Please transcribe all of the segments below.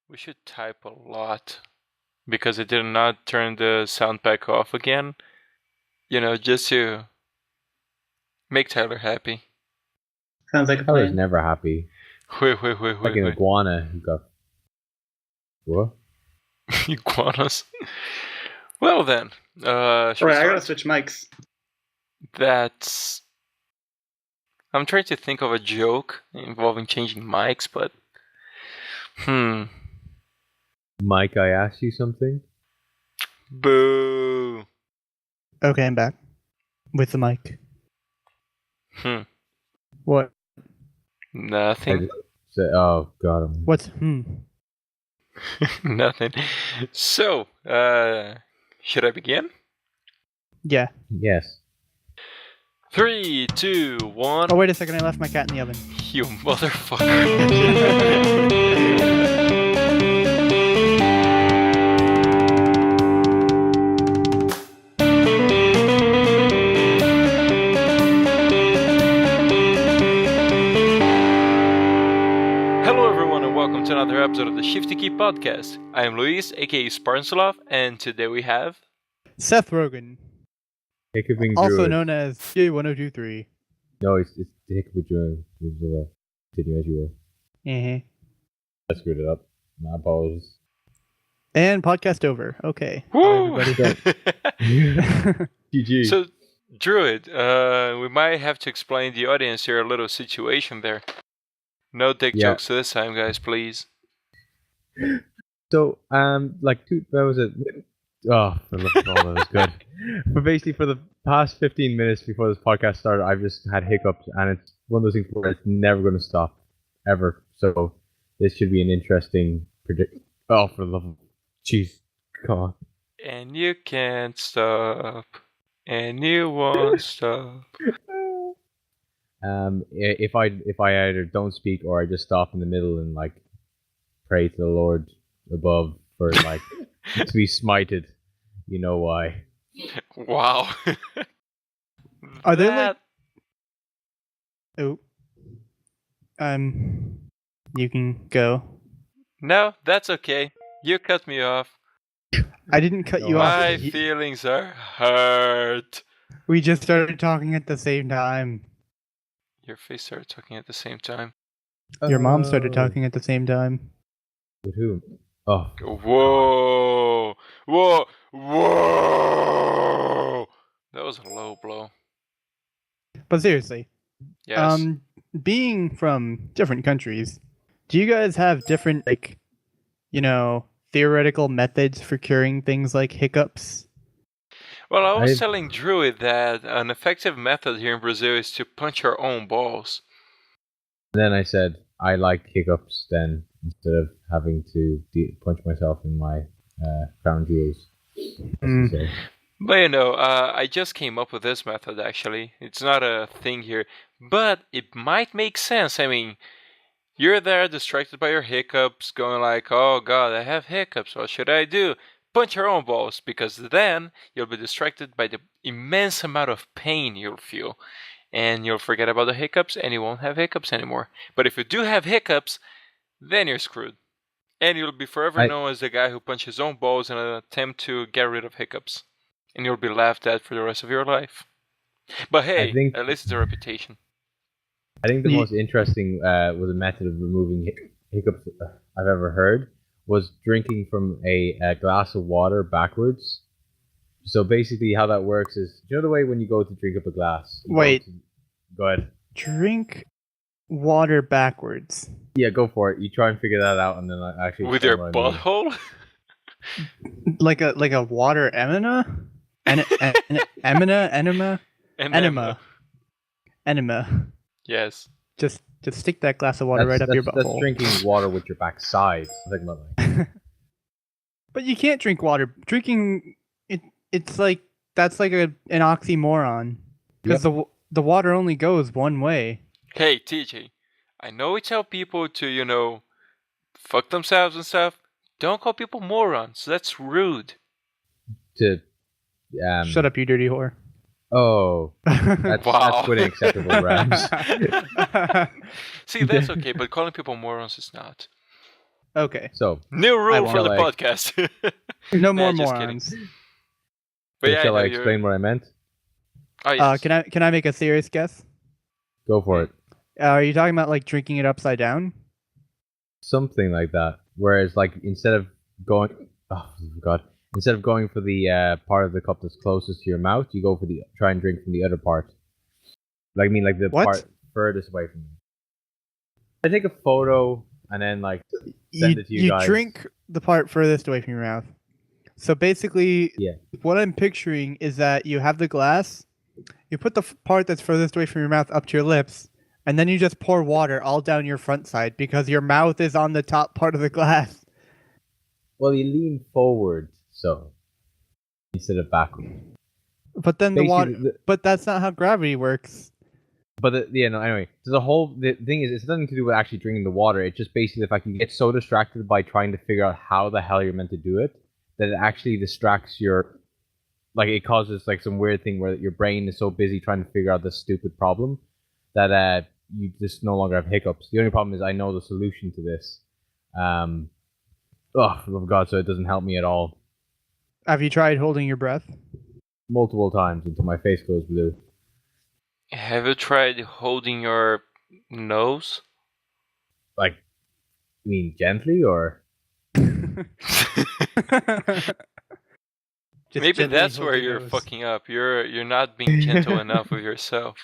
We should type a lot because I did not turn the sound pack off again. Just to make Tyler happy. Sounds like a Tyler's plan. never happy. Wait. Like an iguana who got... What? Iguanas. Well then. Alright, I gotta switch mics. I'm trying to think of a joke involving changing mics, but... Mike, I asked you something? Boo! Okay, I'm back. With the mic. What? Nothing. Oh, God. What's Nothing. So, should I begin? Yeah. Yes. 3, 2, 1. Oh, wait a second. I left my cat in the oven. You motherfucker. Hello everyone and welcome to another episode of the Shifty Key Podcast. I am Luis, aka SpartanSloth, and today we have... Seth Rogen. Hiccuping Also Druid. known as TJ1023. No, it's the Hiccuping Druid. Continue as you were. I screwed it up. My apologies. And podcast over. Okay. Woo! Everybody. GG. So, Druid, we might have to explain the audience here a little situation there. No dick jokes this time, guys, please. So, that was it. Oh, for the love of all, that was good. But basically, for the past 15 minutes before this podcast started, I've just had hiccups, and it's one of those things where it's never going to stop, ever. So, this should be an interesting Oh, for the love of... Jeez. God. And you can't stop, and you won't stop. If I either don't speak or I just stop in the middle and pray to the Lord above for to be smited, you know why. Wow. Are there Oh. You can go. No, that's okay. You cut me off. I didn't cut you off. My feelings are hurt. We just started talking at the same time. Your face started talking at the same time. Your mom started talking at the same time. With whom? Oh. Whoa! Whoa! Whoa! That was a low blow. But seriously. Yes. Being from different countries, do you guys have different, theoretical methods for curing things like hiccups? Well, I was telling Druid that an effective method here in Brazil is to punch our own balls. Then I said, I like hiccups then, instead of having to punch myself in my crown jewels. But I just came up with this method actually. It's not a thing here, but it might make sense. I mean, you're there distracted by your hiccups, going like, oh god, I have hiccups, what should I do? Punch your own balls, because then you'll be distracted by the immense amount of pain you'll feel. And you'll forget about the hiccups, and you won't have hiccups anymore. But if you do have hiccups, then you're screwed. And you'll be forever known as the guy who punched his own balls in an attempt to get rid of hiccups. And you'll be laughed at for the rest of your life. But hey, at least it's a reputation. I think the most interesting was a method of removing hiccups I've ever heard was drinking from a glass of water backwards. So basically how that works is, do you know the way when you go to drink up a glass? Go ahead. Drink water backwards. Yeah, go for it. You try and figure that out and then I actually... With your butthole? Like a water enema? Enema. Yes. Just stick that glass of water right up your butthole. That's drinking water with your backside. But you can't drink water. Drinking it's like that's like an oxymoron because the water only goes one way. Hey TJ, I know we tell people to fuck themselves and stuff. Don't call people morons. That's rude. Shut up, you dirty whore. Oh, that's quite acceptable, Rams. See, that's okay, but calling people morons is not. Okay. So new rule for the podcast. No more morons. But yeah, shall I explain what I meant? Oh, yes. Can I make a serious guess? Go for it. Are you talking about like drinking it upside down? Something like that. Whereas, like, instead of going for the part of the cup that's closest to your mouth, you go for try and drink from the other part. Like, I mean, like the part furthest away from you. I take a photo and then like send it to you guys. You drink the part furthest away from your mouth. So basically, what I'm picturing is that you have the glass, you put the part that's furthest away from your mouth up to your lips, and then you just pour water all down your front side because your mouth is on the top part of the glass. Well, you lean forward, so instead of backward. But then but that's not how gravity works. But anyway, so the thing is, it's nothing to do with actually drinking the water. It's just basically the fact you get so distracted by trying to figure out how the hell you're meant to do it that it actually distracts it causes like some weird thing where your brain is so busy trying to figure out this stupid problem that you just no longer have hiccups. The only problem is I know the solution to this. For the love of God, so it doesn't help me at all. Have you tried holding your breath? Multiple times until my face goes blue. Have you tried holding your nose? Like, you mean gently or? Maybe that's where you're fucking up. You're not being gentle enough with yourself.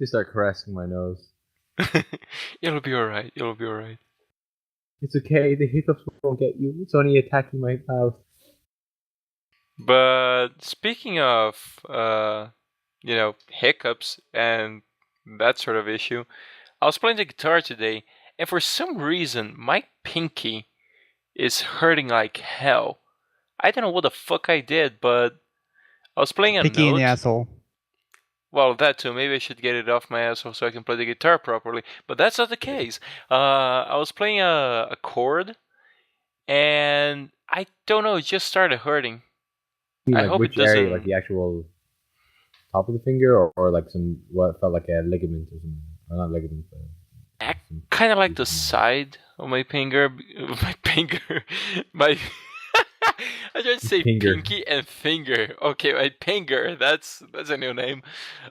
Just start caressing my nose. It'll be alright. It'll be alright. It's okay. The hiccups won't get you. It's only attacking my mouth. But speaking of, hiccups and that sort of issue, I was playing the guitar today, and for some reason, my pinky is hurting like hell. I don't know what the fuck I did, but I was playing a pinky note. in the asshole. Well, that too. Maybe I should get it off my asshole so I can play the guitar properly. But that's not the case. I was playing a chord, and I don't know. It just started hurting. I hope it doesn't. Area, like the actual top of the finger, or like what felt like a ligament or something, or not ligament, but kind of like the side of my finger. My I tried to say finger. Pinky and finger. Okay, my finger. That's a new name.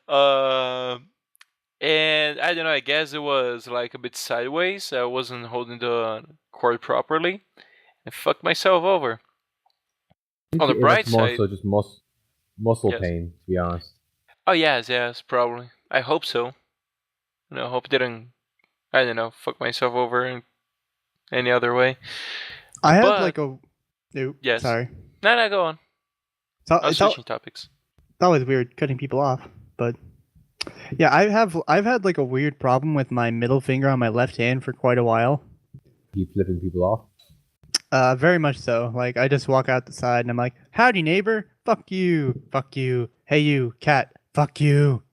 And I don't know. I guess it was like a bit sideways. I wasn't holding the cord properly. I fucked myself over. On the bright side, more so just muscle pain, to be honest. Oh yes, probably. I hope so. I hope it didn't. I don't know, fuck myself over in any other way. I had like a. Yes. Sorry. No, go on. I was switching topics. It's always weird cutting people off, but yeah, I've had like a weird problem with my middle finger on my left hand for quite a while. You flipping people off? Very much so. Like, I just walk out the side and I'm like, howdy, neighbor. Fuck you. Fuck you. Hey, you, cat. Fuck you.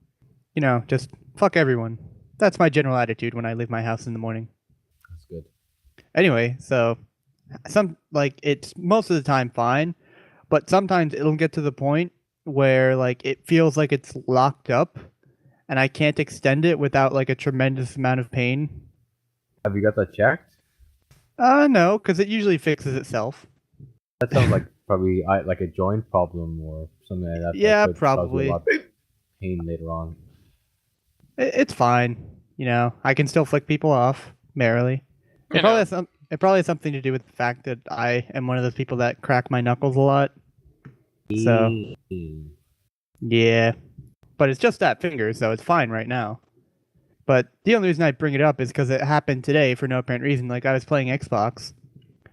Just fuck everyone. That's my general attitude when I leave my house in the morning. That's good. Anyway, so it's most of the time fine, but sometimes it'll get to the point where like it feels like it's locked up and I can't extend it without like a tremendous amount of pain. Have you got that checked? No, because it usually fixes itself. That sounds like probably like a joint problem or something like that. Yeah, that probably. A lot of pain later on. It's fine. I can still flick people off merrily. It probably has something to do with the fact that I am one of those people that crack my knuckles a lot. So, yeah. But it's just that finger, so it's fine right now. But the only reason I bring it up is because it happened today for no apparent reason. Like, I was playing Xbox,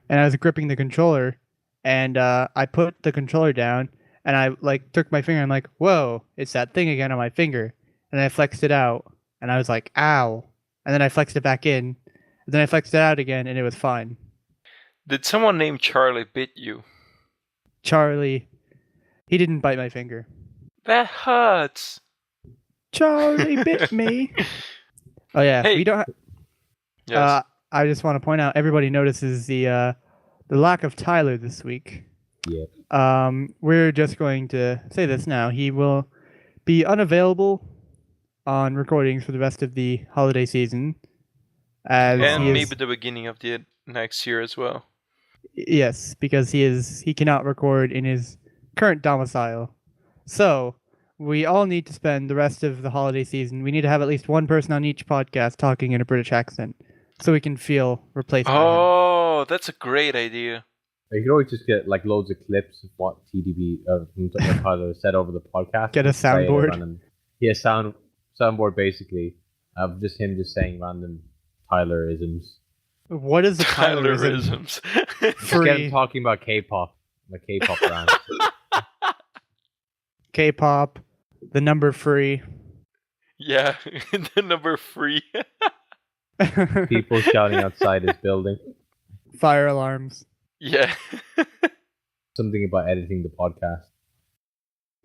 and I was gripping the controller, and I put the controller down, and I, took my finger, and I'm like, whoa, it's that thing again on my finger. And I flexed it out, and I was like, ow. And then I flexed it back in, and then I flexed it out again, and it was fine. Did someone named Charlie bit you? Charlie. He didn't bite my finger. That hurts. Charlie bit me. Oh yeah, hey. We don't. Yes. I just want to point out, everybody notices the lack of Tyler this week. Yeah. We're just going to say this now. He will be unavailable on recordings for the rest of the holiday season. And maybe the beginning of the next year as well. Yes, because he cannot record in his current domicile. So we all need to spend the rest of the holiday season. We need to have at least one person on each podcast talking in a British accent, so we can feel replaced by him. Oh, that's a great idea. You could always just get like loads of clips of what TDBTyler said over the podcast. Get a soundboard. Yeah, soundboard basically of just him just saying random Tylerisms. What is the Tylerisms? Just get him talking about K-pop, like K-pop bands. K-pop, the number free. Yeah, the number free. People shouting outside his building. Fire alarms. Yeah. Something about editing the podcast.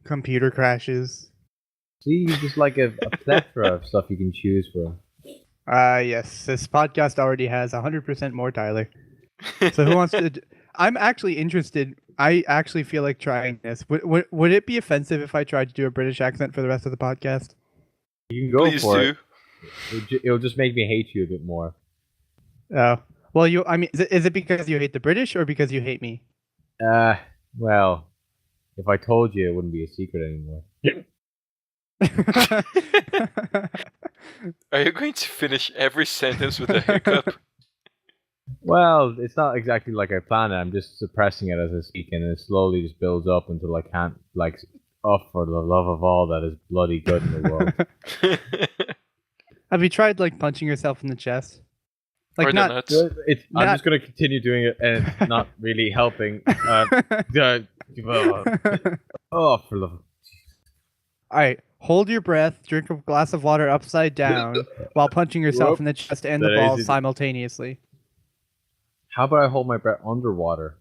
Computer crashes. See, just like a plethora of stuff you can choose from. Yes. This podcast already has 100% more Tyler. So who wants to... I'm actually interested. I actually feel like trying this. Would it be offensive if I tried to do a British accent for the rest of the podcast? You can go Please for do. it. It'll just make me hate you a bit more. Oh. Well, is it because you hate the British or because you hate me? Well, if I told you, it wouldn't be a secret anymore. Are you going to finish every sentence with a hiccup? Well, it's not exactly like I planned it. I'm just suppressing it as I speak, and it slowly just builds up until I can't, like, oh, for the love of all that is bloody good in the world. Have you tried, like, punching yourself in the chest? Like, or not, nuts. I'm just going to continue doing it, and it's not really helping. Oh, for love of... Alright, hold your breath, drink a glass of water upside down while punching yourself in the chest and the balls simultaneously. How about I hold my breath underwater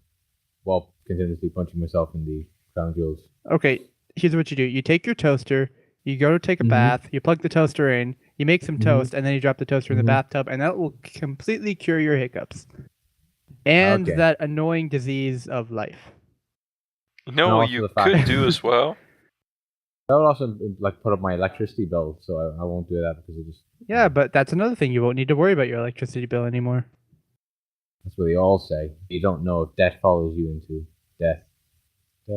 while continuously punching myself in the crown jewels? Okay, here's what you do. You take your toaster, you go to take a bath, you plug the toaster in, you make some toast, and then you drop the toaster in the bathtub, and that will completely cure your hiccups. And that annoying disease of life. You know what you could do as well? That would also like put up my electricity bill, so I won't do that because it just... Yeah, but that's another thing. You won't need to worry about your electricity bill anymore. That's what they all say. You don't know if death follows you into death.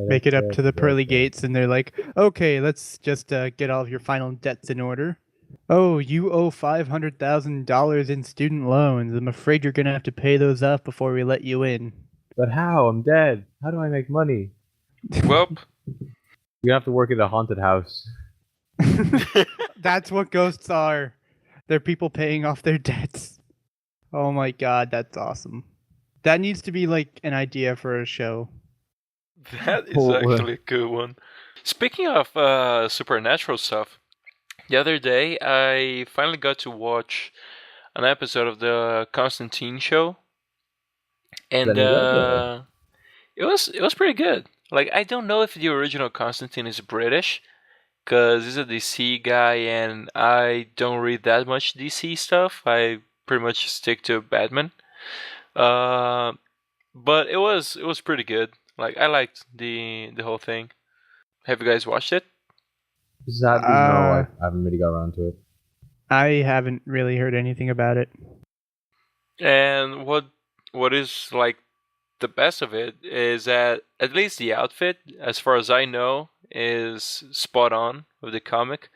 Make it up to the pearly gates, and they're like, okay, let's just get all of your final debts in order. Oh, you owe $500,000 in student loans. I'm afraid you're going to have to pay those off before we let you in. But how? I'm dead. How do I make money? Well, you have to work at a haunted house. That's what ghosts are. They're people paying off their debts. Oh my god, that's awesome. That needs to be like an idea for a show. That is actually a good one. Speaking of supernatural stuff, the other day I finally got to watch an episode of the Constantine show, and it was pretty good. Like, I don't know if the original Constantine is British, because he's a DC guy, and I don't read that much DC stuff. I pretty much stick to Batman. But it was pretty good. Like, I liked the whole thing. Have you guys watched it? Sadly, no, I haven't really got around to it. I haven't really heard anything about it. And what is like the best of it is that at least the outfit, as far as I know, is spot on with the comic.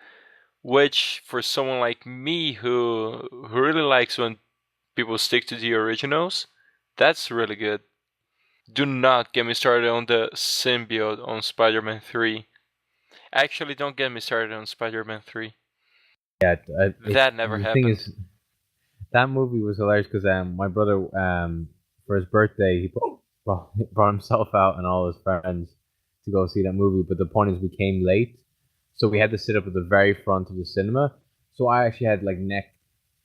Which, for someone like me who really likes when people stick to the originals, that's really good. Do not get me started on the symbiote on Spider-Man 3. Actually, don't get me started on Spider-Man 3. Yeah, that never happened. Thing is, that movie was hilarious because my brother, for his birthday, he brought himself out and all his friends to go see that movie. But the point is, we came late. So we had to sit up at the very front of the cinema. So I actually had like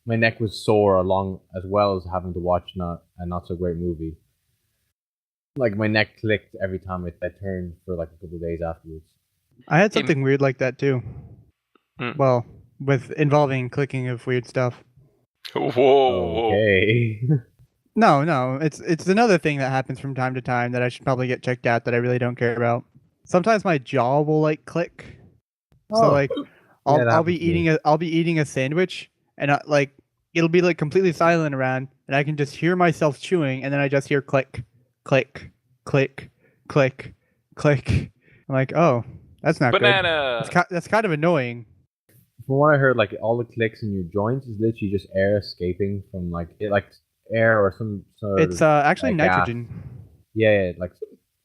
my neck was sore along as well as having to watch a not so great movie. Like my neck clicked every time I turned for like a couple of days afterwards. I had something weird like that too. Mm. Well, with involving clicking of weird stuff. Whoa. Okay. No, it's another thing that happens from time to time that I should probably get checked out that I really don't care about. Sometimes my jaw will like click. So like I'll be eating a sandwich and it'll be like completely silent around, and I can just hear myself chewing, and then I just hear click, click, click, click, click. I'm like, oh, that's not Banana. good. That's kind of annoying. From what I heard, like all the clicks in your joints is literally just air escaping from like air or some sort of. It's actually nitrogen. Gas. Yeah, like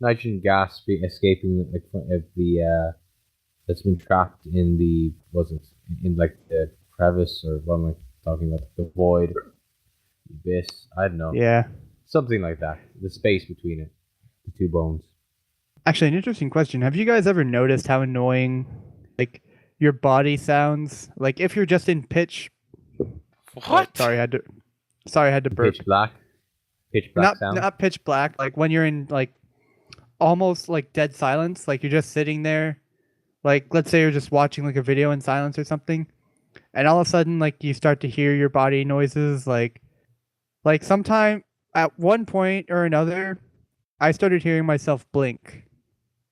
nitrogen gas escaping like of the that's been trapped in the in like the crevice, or what am I talking about? The void, abyss. I don't know. Yeah, something like that. The space between it, the two bones. Actually, an interesting question. Have you guys ever noticed how annoying like your body sounds? Like if you're just in pitch. What? Oh, sorry, I had to burp. Pitch black. Pitch black sound. Not pitch black. Like when you're in like almost like dead silence. Like you're just sitting there. Like let's say you're just watching like a video in silence or something, and all of a sudden like you start to hear your body noises. Like sometime at one point or another, I started hearing myself blink,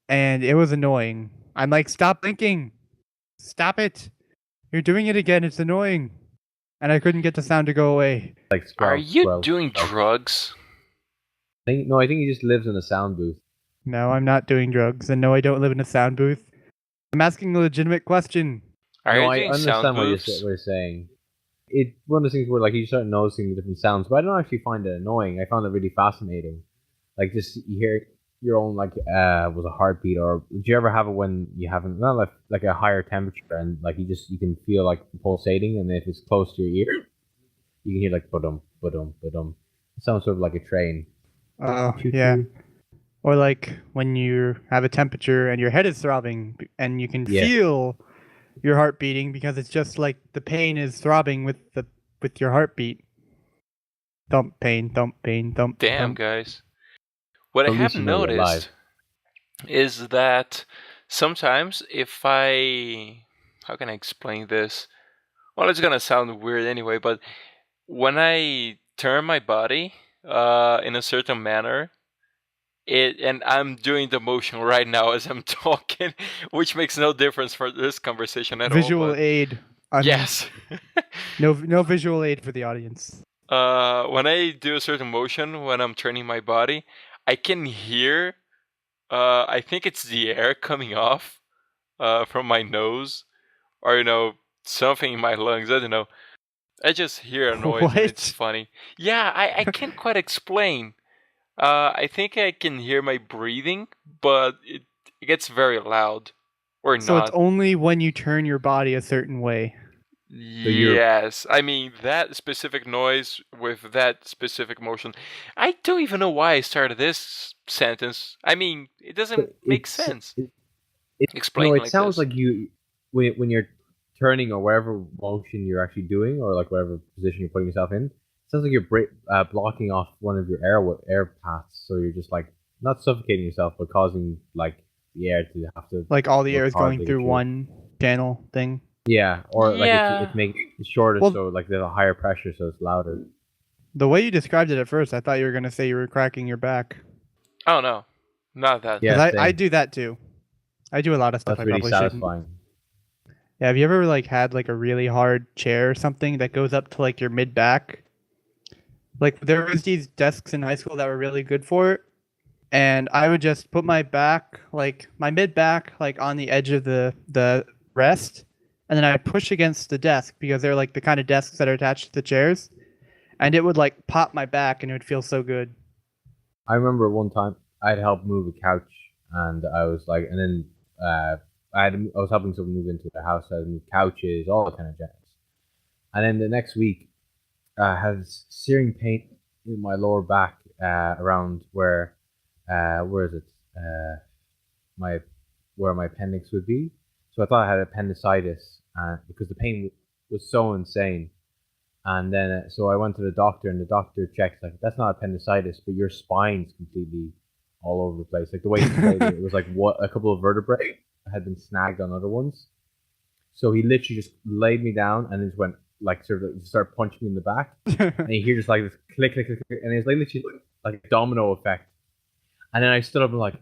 and it was annoying. I'm like, stop blinking. Stop it. You're doing it again. It's annoying. And I couldn't get the sound to go away. Like Are you doing drugs? I think he just lives in a sound booth. No, I'm not doing drugs. And no, I don't live in a sound booth. I'm asking a legitimate question. Are you I doing understand sound what booths? you're saying. It's one of those things where like you start noticing the different sounds, but I don't actually find it annoying. I found it really fascinating. Like just you hear your own like was a heartbeat, or did you ever have it when you haven't not like a higher temperature and like you can feel like pulsating, and if it's close to your ear, you can hear like ba-dum, ba-dum, ba-dum. It sounds sort of like a train. Oh, yeah. Or like when you have a temperature and your head is throbbing and you can feel your heart beating because it's just like the pain is throbbing with your heartbeat. Thump pain, thump pain, thump. Damn, thump. guys. What I have noticed is that sometimes if how can I explain this? Well, it's gonna sound weird anyway, but when I turn my body in a certain manner, and I'm doing the motion right now as I'm talking, which makes no difference for this conversation at Visual all. aid. Yes. No visual aid for the audience. When I do a certain motion, when I'm turning my body, I can hear, I think it's the air coming off from my nose, or, something in my lungs, I don't know. I just hear a noise and it's funny. Yeah, I can't quite explain. I think I can hear my breathing, but it gets very loud. Or so not. It's only when you turn your body a certain way. Yes, I mean that specific noise with that specific motion. I don't even know why I started this sentence. I mean, it doesn't make sense. Explain. It sounds like you when you're turning or whatever motion you're actually doing, or like whatever position you're putting yourself in. It sounds like you're blocking off one of your air paths, so you're just like not suffocating yourself, but causing like the air to have to like all the air is going through one channel thing. Yeah, or like it's making it shorter, so like there's a higher pressure, so it's louder. The way you described it at first, I thought you were gonna say you were cracking your back. Oh no, not that. Yeah, I do that too. I do a lot of stuff. That's really satisfying. Yeah, have you ever like had like a really hard chair or something that goes up to like your mid back? Like there was these desks in high school that were really good for it, and I would just put my back, like my mid back, like on the edge of the rest. And then I'd push against the desk because they're like the kind of desks that are attached to the chairs. And it would like pop my back and it would feel so good. I remember one time I'd help move a couch, and I was like, and then I was helping someone move into their house. I had moved couches, all that kind of jazz. And then the next week, I had searing pain in my lower back around where is it? Where my appendix would be. So I thought I had appendicitis because the pain was so insane. And then, so I went to the doctor, and the doctor checked, like, that's not appendicitis, but your spine's completely all over the place. Like, the way he explained it, it was like a couple of vertebrae had been snagged on other ones. So he literally just laid me down and just went, like, sort of started punching me in the back. And you hear just like this click, click, click, click, and it's like literally like a domino effect. And then I stood up and like,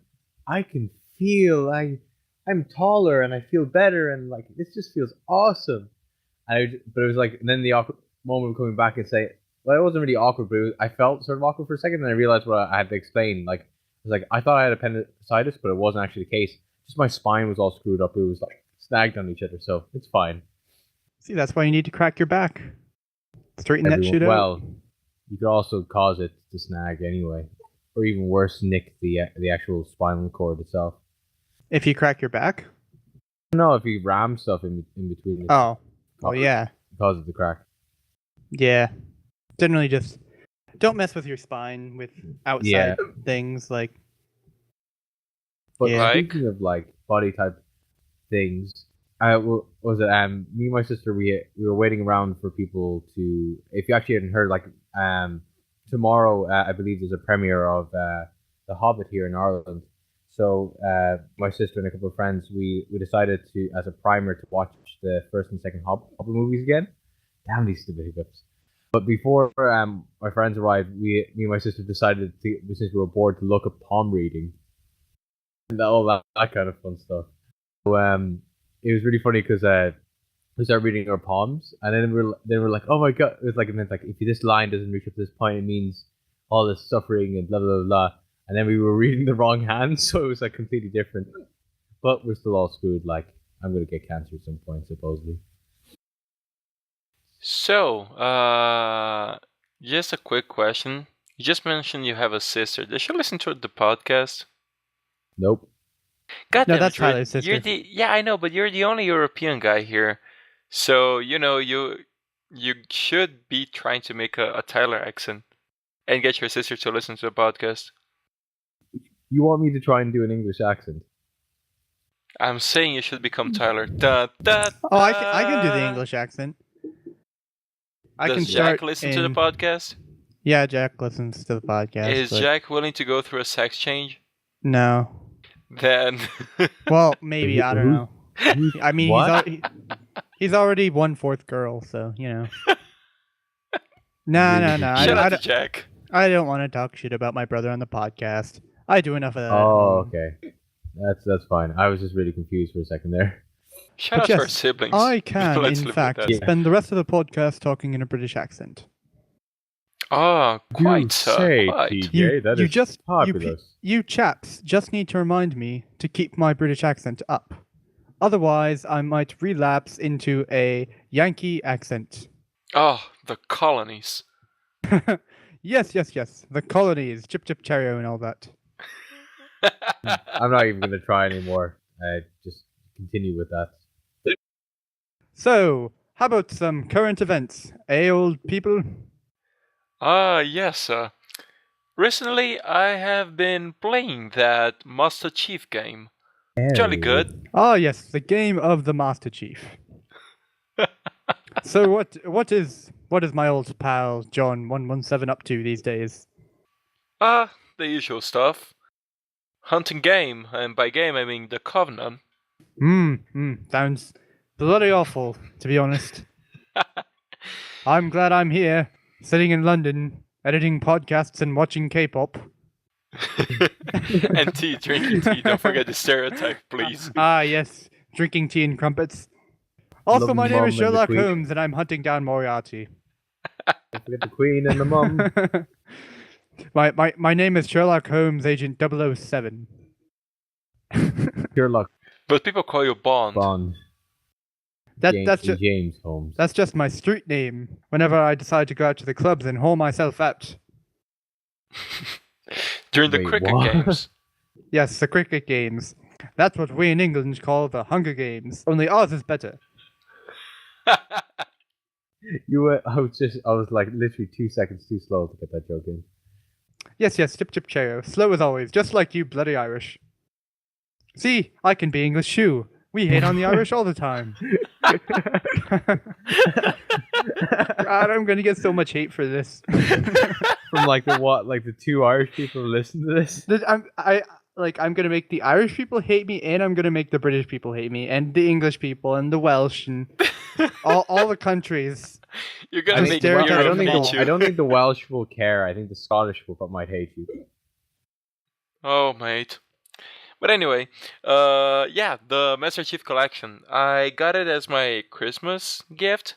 I can feel, I'm taller and I feel better, and like this just feels awesome. But it was like, and then the moment of coming back and say, well, it wasn't really awkward, but I felt sort of awkward for a second, and I realized what I had to explain. Like, I was like, I thought I had appendicitis, but it wasn't actually the case. Just my spine was all screwed up. It was like snagged on each other, so it's fine. See, that's why you need to crack your back. Straighten that shit out. Well, you could also cause it to snag anyway, or even worse, nick the actual spinal cord itself. If you crack your back? No, if you ram stuff in between. Oh, well, yeah. It causes the crack. Yeah. Generally just don't mess with your spine with outside things like. But speaking of like body type things, was it me and my sister we were waiting around for people to. If you actually hadn't heard, like tomorrow I believe there's a premiere of The Hobbit here in Ireland. So my sister and a couple of friends we decided to, as a primer, to watch the first and second Hobbit movies again. Damn these stupid hiccups. But before my friends arrived, me and my sister decided to, since we were bored, to look at palm reading and all that kind of fun stuff. So it was really funny because we started reading our palms, and then we're like, oh my god! It was like, it meant like, if this line doesn't reach up to this point, it means all this suffering and blah blah blah. And then we were reading the wrong hand, so it was like completely different. But we're still all screwed. Like, I'm gonna get cancer at some point, supposedly. So, just a quick question. You just mentioned you have a sister. Does she listen to the podcast? Nope. God damn, that's Tyler's sister. I know, but you're the only European guy here. So, you should be trying to make a Tyler accent and get your sister to listen to the podcast. You want me to try and do an English accent? I'm saying you should become Tyler. Da, da, da. Oh, I can do the English accent. Does Jack listen to the podcast? Yeah, Jack listens to the podcast. Is Jack willing to go through a sex change? No. Then. Well, maybe, I don't know. I mean, he's already 1/4 girl, so, No. Shut up, Jack. I don't want to talk shit about my brother on the podcast. I do enough of that. Oh, okay. That's fine. I was just really confused for a second there. Shout out to our siblings. I can, in fact, spend the rest of the podcast talking in a British accent. Oh, quite so. TJ, that is just fabulous. You chaps just need to remind me to keep my British accent up. Otherwise, I might relapse into a Yankee accent. Oh, the colonies. Yes. The colonies, chip chip cheerio and all that. I'm not even going to try anymore. Just continue with that. So, how about some current events, old people? Yes. Recently, I have been playing that Master Chief game. Jolly good. Ah, yes, the game of the Master Chief. So, what is my old pal John 117 up to these days? The usual stuff. Hunting game, and by game I mean the Covenant. Sounds bloody awful, to be honest. I'm glad I'm here, sitting in London, editing podcasts and watching K-pop. And tea, drinking tea. Don't forget the stereotype, please. Ah, yes, drinking tea and crumpets. Also, my name is Sherlock Holmes, and I'm hunting down Moriarty. Don't forget the Queen and the Mum. My name is Sherlock Holmes, Agent 007. Sherlock. But people call you Bond. Bond. That's just James Holmes. That's just my street name. Whenever I decide to go out to the clubs and haul myself out. During the cricket games. Yes, the cricket games. That's what we in England call the Hunger Games. Only ours is better. I was like literally 2 seconds too slow to get that joke in. Yes, chip chip cheerio. Slow as always, just like you bloody Irish. See, I can be English too. We hate on the Irish all the time. God, I'm gonna get so much hate for this. From the two Irish people who listen to this? I'm gonna make the Irish people hate me, and I'm gonna make the British people hate me, and the English people, and the Welsh, and all the countries. You're gonna make Europe hate you. I don't think the Welsh will care. I think the Scottish people might hate you. Oh, mate. But anyway, the Master Chief Collection. I got it as my Christmas gift,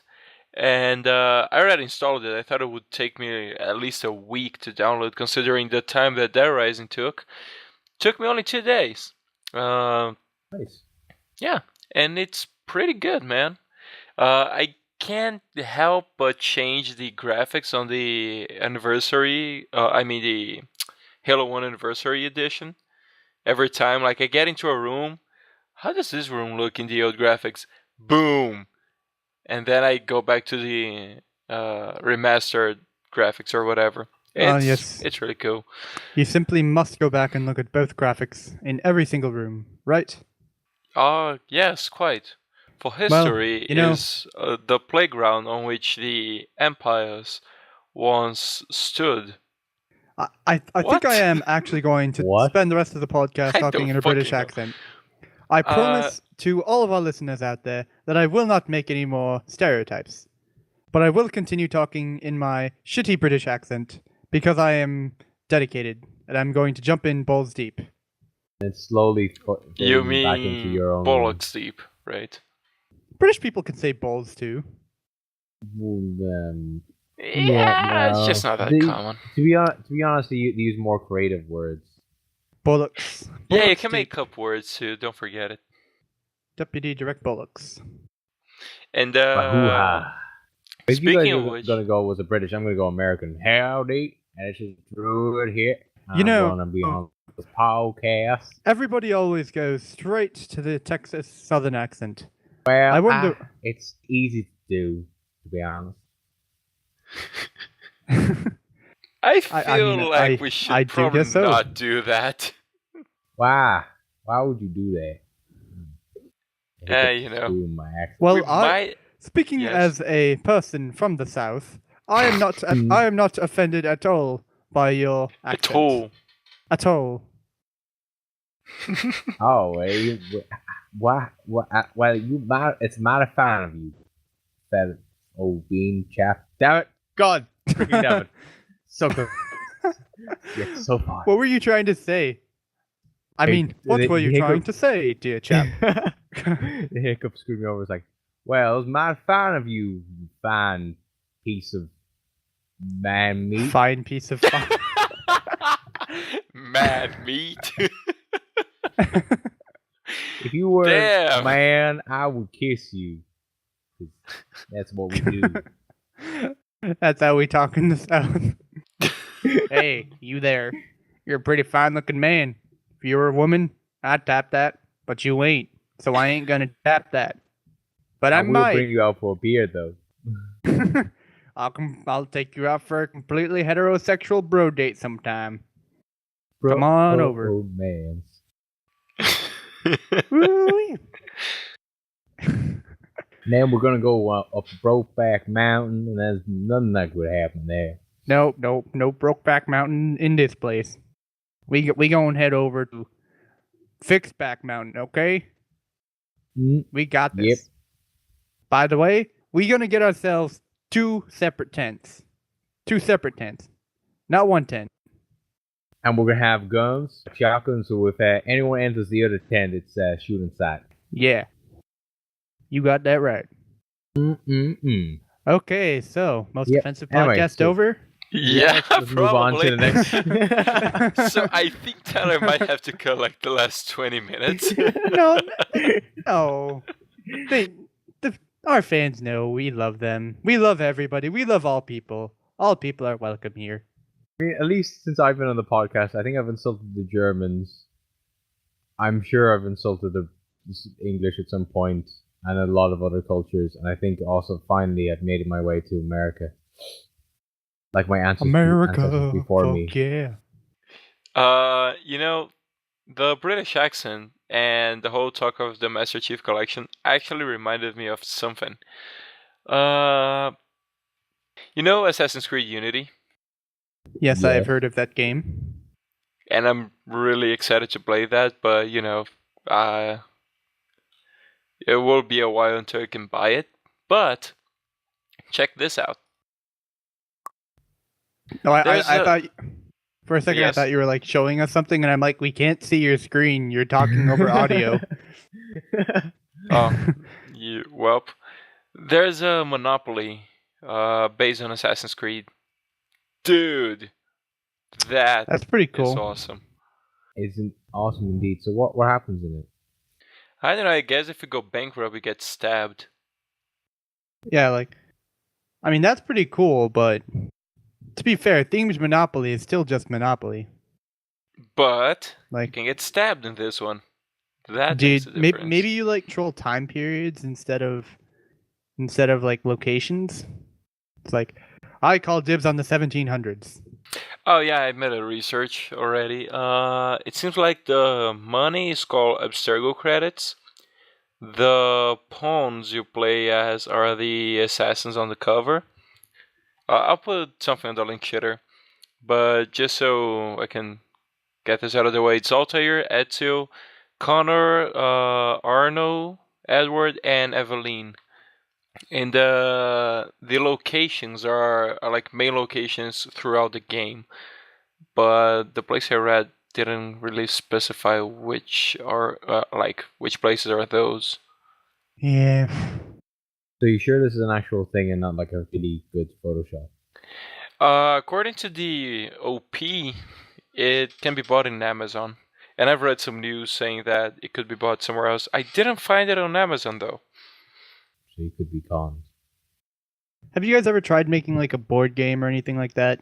And I already installed it. I thought it would take me at least a week to download, considering the time that Dead Rising took. Took me only 2 days. Nice. Yeah, and it's pretty good, man. I can't help but change the graphics on the anniversary. The Halo 1 Anniversary Edition. Every time, like, I get into a room, how does this room look in the old graphics? Boom! And then I go back to the remastered graphics or whatever. It's really cool. You simply must go back and look at both graphics in every single room, right? Yes, quite. For history is the playground on which the empires once stood. I think I am actually going to spend the rest of the podcast talking in a British accent. I promise to all of our listeners out there that I will not make any more stereotypes. But I will continue talking in my shitty British accent because I am dedicated and I'm going to jump in balls deep. And slowly you mean back into your own bollocks deep, right? British people can say balls too. It's just not that common. To be honest, they use more creative words. Bollocks. Yeah, you can make up words too. Don't forget it. Deputy Direct Bollocks. And if speaking you of guys which, are gonna go with a British, I'm gonna go American. Howdy, and it's just Druid here. I'm gonna be on this podcast. Everybody always goes straight to the Texas Southern accent. Well, I wonder. It's easy to do, to be honest. I feel like we should probably not do that. Why? Why would you do that? Well, speaking as a person from the South, I am not. I am not offended at all by your accent. At all. Oh, what? Well, it's not a fan of you, that old bean chap. Damn it, God, freaking damn it, so good. Yeah, so far. What were you trying to say? What were you trying to say, dear chap? The hiccup screwed me over. It's like, well, it's not a fan of you, fine piece of man meat. Fine piece of man meat. If you were a man, I would kiss you. That's what we do. That's how we talk in the South. Hey, you there. You're a pretty fine-looking man. If you were a woman, I'd tap that, but you ain't, so I ain't gonna tap that. But I might. Bring you out for a beer, though. I'll take you out for a completely heterosexual bro date sometime. Come on over. Oh, man. Then we're gonna go up Brokeback Mountain, and there's nothing that would happen there. No Brokeback Mountain in this place. We gonna head over to Fixback Mountain, okay? We got this. Yep. By the way, we're gonna get ourselves two separate tents, not one tent. And we're gonna have guns, shotguns. So if anyone enters the other tent, it's shoot inside. Yeah, you got that right. Okay, so most offensive podcast over. Yeah, let's probably. Move on to the next. So I think Tyler might have to cut like the last 20 minutes. No. Our fans know we love them. We love everybody. We love all people. All people are welcome here. I mean, at least since I've been on the podcast, I think I've insulted the Germans. I'm sure I've insulted the English at some point, and a lot of other cultures. And I think also finally I've made my way to America. Like my ancestors before me. Yeah. The British accent and the whole talk of the Master Chief Collection actually reminded me of something. Assassin's Creed Unity? Yes, yeah. I've heard of that game. And I'm really excited to play that, but, it will be a while until I can buy it. But, check this out. No, I thought... For a second, yes. I thought you were like showing us something, and I'm like, we can't see your screen. You're talking over audio. Welp. There's a Monopoly based on Assassin's Creed. Dude, That's pretty cool. is awesome. It's awesome indeed. So what happens in it? I don't know, I guess if you go bankrupt, you get stabbed. Yeah, I mean, that's pretty cool, but to be fair, themed Monopoly is still just Monopoly. But you can get stabbed in this one. That dude, makes a difference. Maybe you control time periods instead of locations. It's I call dibs on the 1700s. Oh yeah, I made a research already. It seems like the money is called Abstergo credits. The pawns you play as are the assassins on the cover. I'll put something on the link shitter. But just so I can get this out of the way, it's Altair, Ezio, Connor, Arno, Edward, and Eveline. And the locations are like main locations throughout the game. But the place I read didn't really specify which are which places are those. Yeah. So you sure this is an actual thing and not like a really good Photoshop? According to the OP, it can be bought in Amazon. And I've read some news saying that it could be bought somewhere else. I didn't find it on Amazon though. So you could be conned. Have you guys ever tried making a board game or anything like that?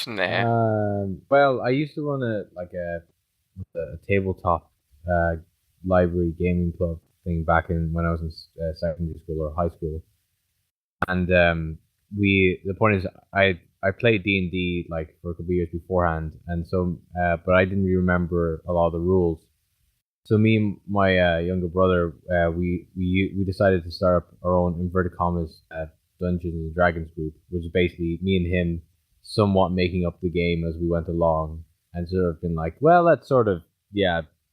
Nah. Well, I used to run a tabletop library gaming club thing back when I was in secondary school or high school, and the point is I played D&D for a couple of years beforehand, and so but I didn't really remember a lot of the rules. So me and my younger brother, we decided to start up our own inverted commas Dungeons and Dragons group, which is basically me and him somewhat making up the game as we went along, and sort of been well, that sort of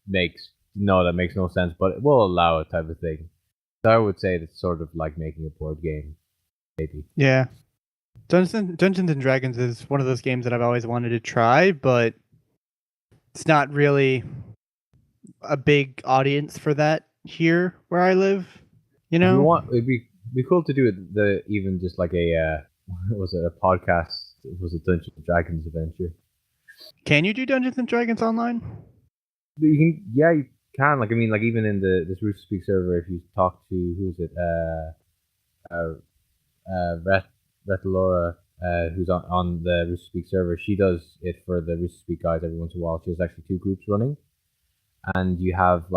makes no sense, but we'll allow it type of thing. So I would say that's sort of like making a board game, maybe. Yeah, Dungeons and Dragons is one of those games that I've always wanted to try, but it's not really a big audience for that here where I live. It'd be cool to do it. Even just like a was it a podcast? Was it Dungeons and Dragons adventure? Can you do Dungeons and Dragons online? You can. Yeah, you can. Even in this Rooster Speak server, if you talk to who is it? Retalora, who's on the Rooster Speak server, she does it for the Rooster Speak guys every once in a while. She has actually 2 groups running, and you have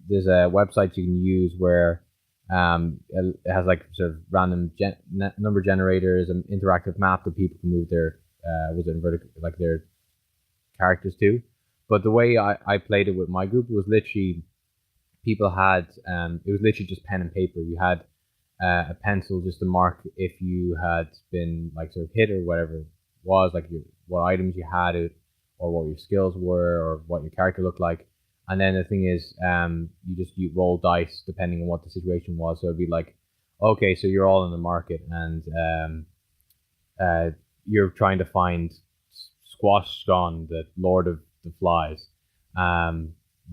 there's a website you can use where it has sort of random number generators and interactive map that people can move their their characters to. But the way I played it with my group was literally people had it was literally just pen and paper. You had a pencil just to mark if you had been sort of hit or whatever it was, what items you had or what your skills were or what your character looked like. And then the thing is, you roll dice depending on what the situation was. So it'd be okay, so you're all in the market and you're trying to find Squashgon, the Lord of the Flies.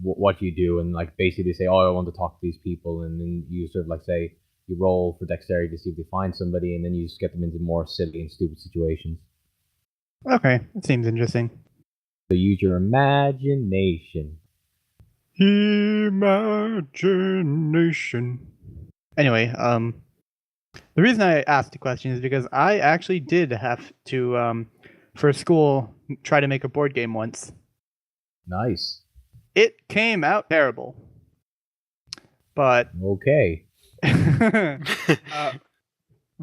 What do you do? And basically they say, I want to talk to these people, and then you sort of say you roll for dexterity to see if they find somebody, and then you just get them into more silly and stupid situations. Okay, that seems interesting. So use your imagination. Imagination. Anyway, the reason I asked the question is because I actually did have to, for school, try to make a board game once. Nice. It came out terrible. But... Okay. The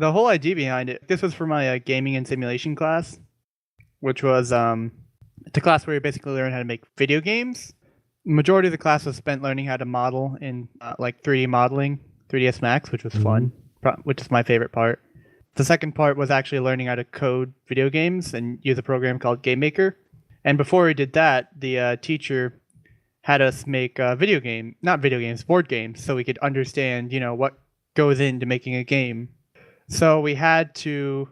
whole idea behind it, this was for my gaming and simulation class, which was the class where you basically learn how to make video games. Majority of the class was spent learning how to model in 3D modeling, 3ds Max, which was fun, which is my favorite part. The second part was actually learning how to code video games and use a program called GameMaker. And before we did that, the teacher had us make board games, so we could understand, what goes into making a game. So we had to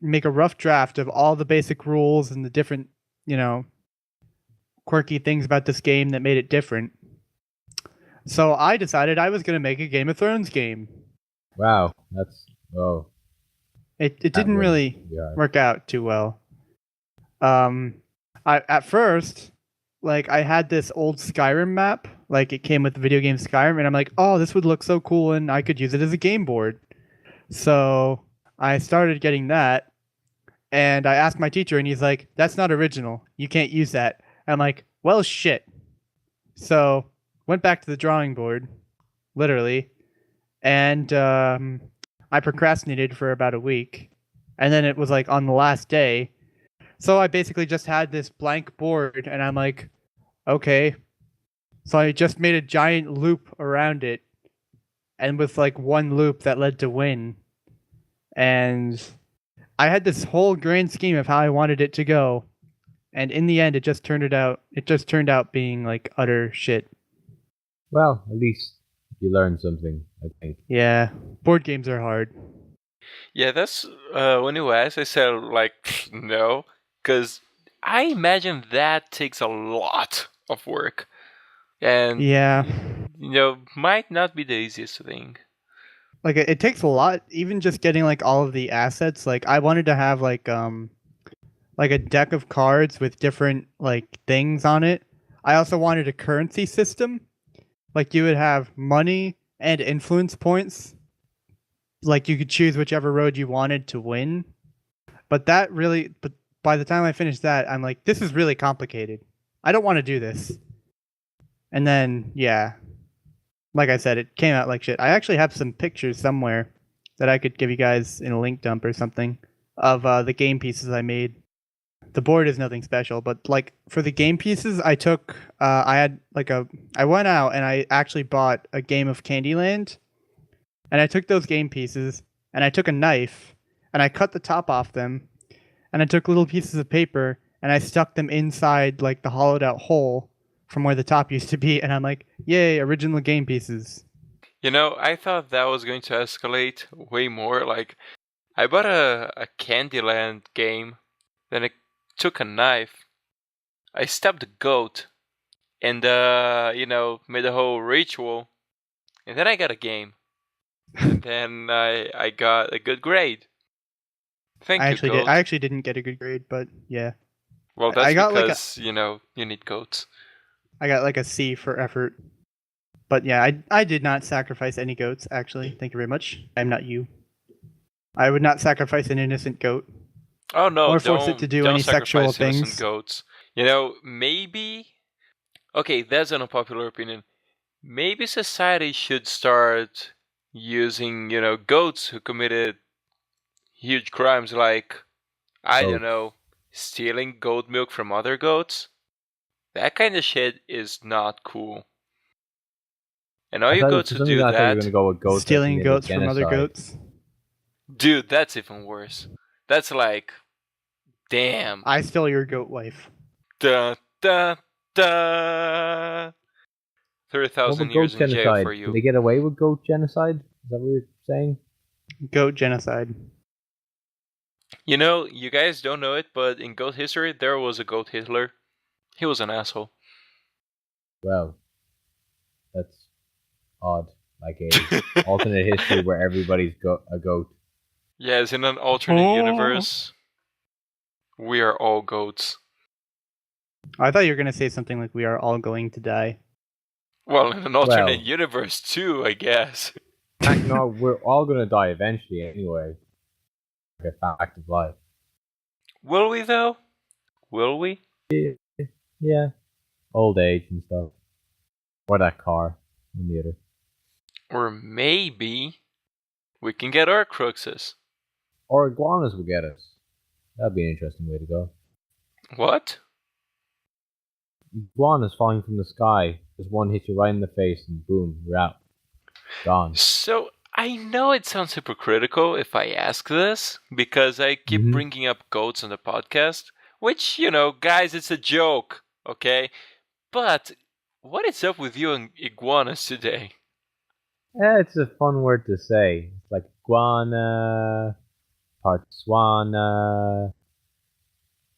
make a rough draft of all the basic rules and the different, quirky things about this game that made it different. So I decided I was going to make a Game of Thrones game. Wow, It didn't really work out too well. I at first, like, I had this old Skyrim map, like it came with the video game Skyrim, and I'm like, oh, this would look so cool, and I could use it as a game board. So I started getting that, and I asked my teacher, and he's like, that's not original. You can't use that. I'm like, well, shit. So went back to the drawing board, literally, and I procrastinated for about a week, and then it was like on the last day. So I basically just had this blank board, and I'm like, okay. So I just made a giant loop around it, and with like one loop that led to win. And I had this whole grand scheme of how I wanted it to go, and in the end, it just turned out being like utter shit. Well, at least you learned something, I think. Yeah, board games are hard. Yeah, that's when you asked, I said like no, because I imagine that takes a lot of work, and yeah, might not be the easiest thing. Like it takes a lot, even just getting like all of the assets. Like I wanted to have like a deck of cards with different like things on it. I also wanted a currency system. Like you would have money and influence points. Like you could choose whichever road you wanted to win. But by the time I finished that, I'm like, this is really complicated. I don't want to do this. And then, yeah. Like I said, it came out like shit. I actually have some pictures somewhere that I could give you guys in a link dump or something of the game pieces I made. The board is nothing special, but like for the game pieces, I took, I went out and I actually bought a game of Candyland, and I took those game pieces and I took a knife and I cut the top off them, and I took little pieces of paper and I stuck them inside like the hollowed out hole from where the top used to be, and I'm like, yay, original game pieces. I thought that was going to escalate way more. Like, I bought a Candyland game, then I took a knife, I stabbed a goat, and made a whole ritual, and then I got a game, and then I got a good grade. I actually didn't get a good grade, but yeah. Well, that's because you need goats. I got like a C for effort. But yeah, I did not sacrifice any goats, actually. Thank you very much. I'm not you. I would not sacrifice an innocent goat. Oh no, or force it to do any sexual things. Goats. Maybe... Okay, that's an unpopular opinion. Maybe society should start using, goats who committed huge crimes like, I don't know, stealing goat milk from other goats. That kind of shit is not cool. And all you goats who do that... Stealing goats from other goats? Dude, that's even worse. That's like... Damn. I stole your goat wife. Da, da, da. 3,000 years in jail for you. Did they get away with goat genocide? Is that what you're saying? Goat genocide. You guys don't know it, but in goat history, there was a goat Hitler. He was an asshole. Well, that's odd. Like a alternate history where everybody's a goat. Yes, in an alternate universe, we are all goats. I thought you were going to say something like we are all going to die. Well, in an alternate universe too, I guess. No, we're all going to die eventually anyway. Like a fact of life. Will we though? Will we? Yeah. Old age and stuff. Or that car. And the other. Or maybe we can get our cruxes. Or iguanas will get us. That'd be an interesting way to go. What? Iguanas falling from the sky. Just one hits you right in the face and boom, you're out. Gone. So, I know it sounds hypocritical if I ask this, because I keep bringing up goats on the podcast, which, guys, it's a joke, okay? But, what is up with you and iguanas today? It's a fun word to say. It's like iguana, Botswana,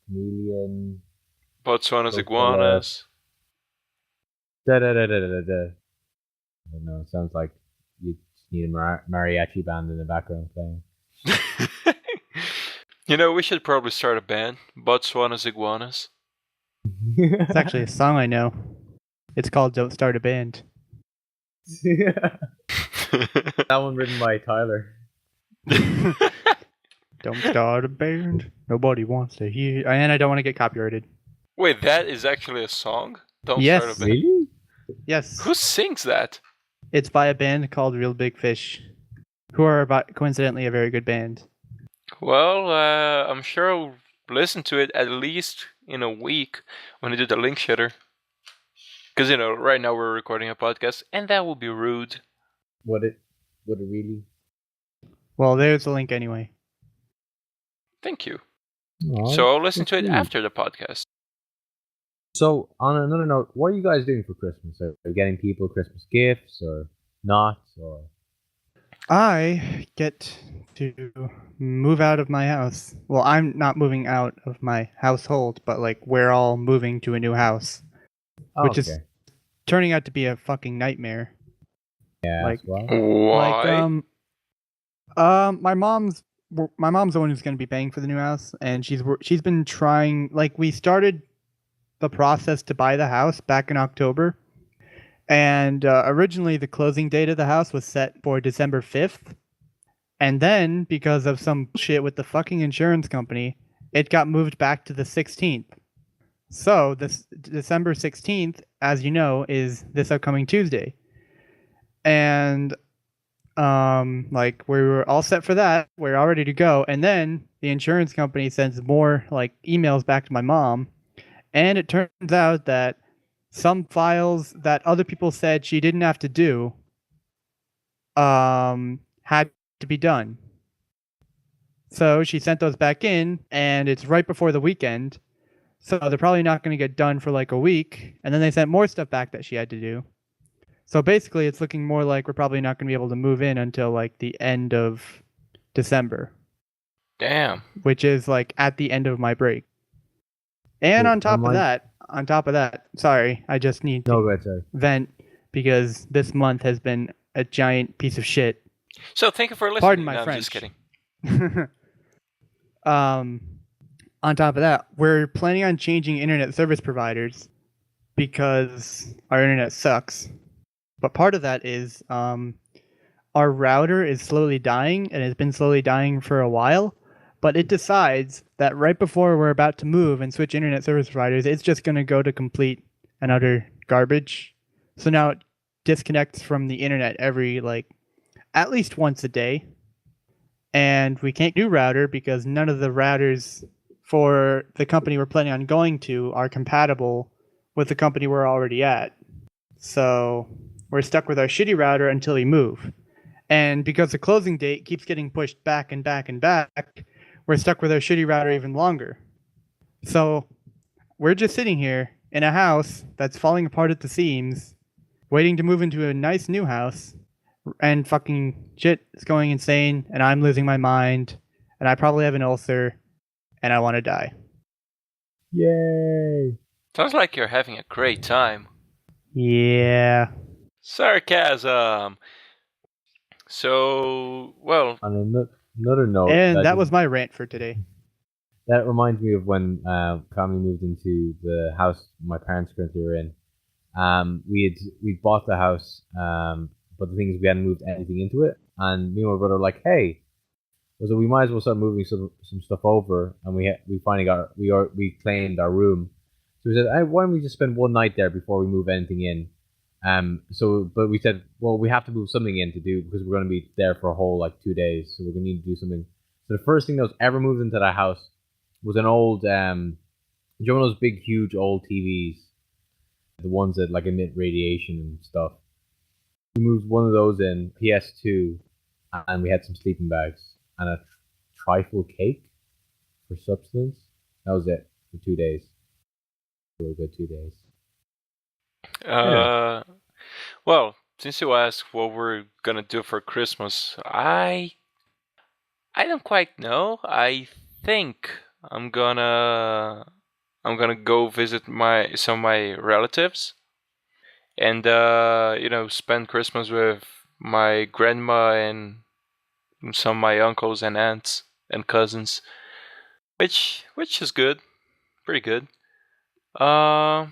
chameleon. Botswana's iguanas. Da. I don't know, it sounds like you need a mariachi band in the background playing. We should probably start a band. Botswana's Iguanas. It's actually a song I know. It's called Don't Start a Band. That one written by Tyler. Don't start a band. Nobody wants to hear. And I don't want to get copyrighted. Wait, that is actually a song? Don't Yes. start a band. Really? Yes. Who sings that? It's by a band called Real Big Fish, who are coincidentally a very good band. Well, I'm sure I'll listen to it at least in a week when I do the link shitter. Because, right now we're recording a podcast, and that will be rude. Would it really? Well, there's the link anyway. Thank you. Aww, So I'll listen to it after the podcast. So, on another note, what are you guys doing for Christmas? Are you getting people Christmas gifts or not? Or I get to move out of my house. Well, I'm not moving out of my household, but we're all moving to a new house, which is turning out to be a fucking nightmare. Yeah, why? My mom's the one who's going to be paying for the new house, and she's been trying. We started the process to buy the house back in October, and originally the closing date of the house was set for December 5th, and then because of some shit with the fucking insurance company, it got moved back to the 16th. So this December 16th, as you know, is this upcoming Tuesday, and we were all set for that. We're all ready to go, and then the insurance company sends more emails back to my mom. And it turns out that some files that other people said she didn't have to do had to be done. So she sent those back in, and it's right before the weekend. So they're probably not going to get done for a week. And then they sent more stuff back that she had to do. So basically, it's looking more like we're probably not going to be able to move in until the end of December. Damn. Which is at the end of my break. And on top of that, sorry, I just need to vent because this month has been a giant piece of shit. So thank you for listening. Pardon my French. French. I'm just kidding. On top of that, we're planning on changing internet service providers because our internet sucks. But part of that is our router is slowly dying and has been slowly dying for a while. But it decides that right before we're about to move and switch internet service providers, it's just going to go to complete and utter garbage. So now it disconnects from the internet every, at least once a day. And we can't do router because none of the routers for the company we're planning on going to are compatible with the company we're already at. So we're stuck with our shitty router until we move. And because the closing date keeps getting pushed back and back and back, we're stuck with our shitty router even longer. So we're just sitting here in a house that's falling apart at the seams, waiting to move into a nice new house, and fucking shit is going insane, and I'm losing my mind, and I probably have an ulcer, and I want to die. Yay! Sounds like you're having a great time. Yeah. Sarcasm. So, well... On another note... And that was my rant for today. That reminds me of when family moved into the house my parents currently were in. We bought the house, but the thing is we hadn't moved anything into it. And me and my brother were like, hey, so we might as well start moving some stuff over. And we finally we claimed our room. So we said, hey, why don't we just spend one night there before we move anything in? But we said, well, we have to move something in to do because we're going to be there for a whole 2 days. So we're going to need to do something. So the first thing that was ever moved into that house was an old, one of those big, huge old TVs, the ones that emit radiation and stuff. We moved one of those in, PS2, and we had some sleeping bags and a trifle cake for substance. That was it for 2 days. It was a good 2 days. Well, since you asked what we're gonna do for Christmas, I don't quite know. I think I'm gonna go visit some of my relatives, and spend Christmas with my grandma and some of my uncles and aunts and cousins, which is good, pretty good. And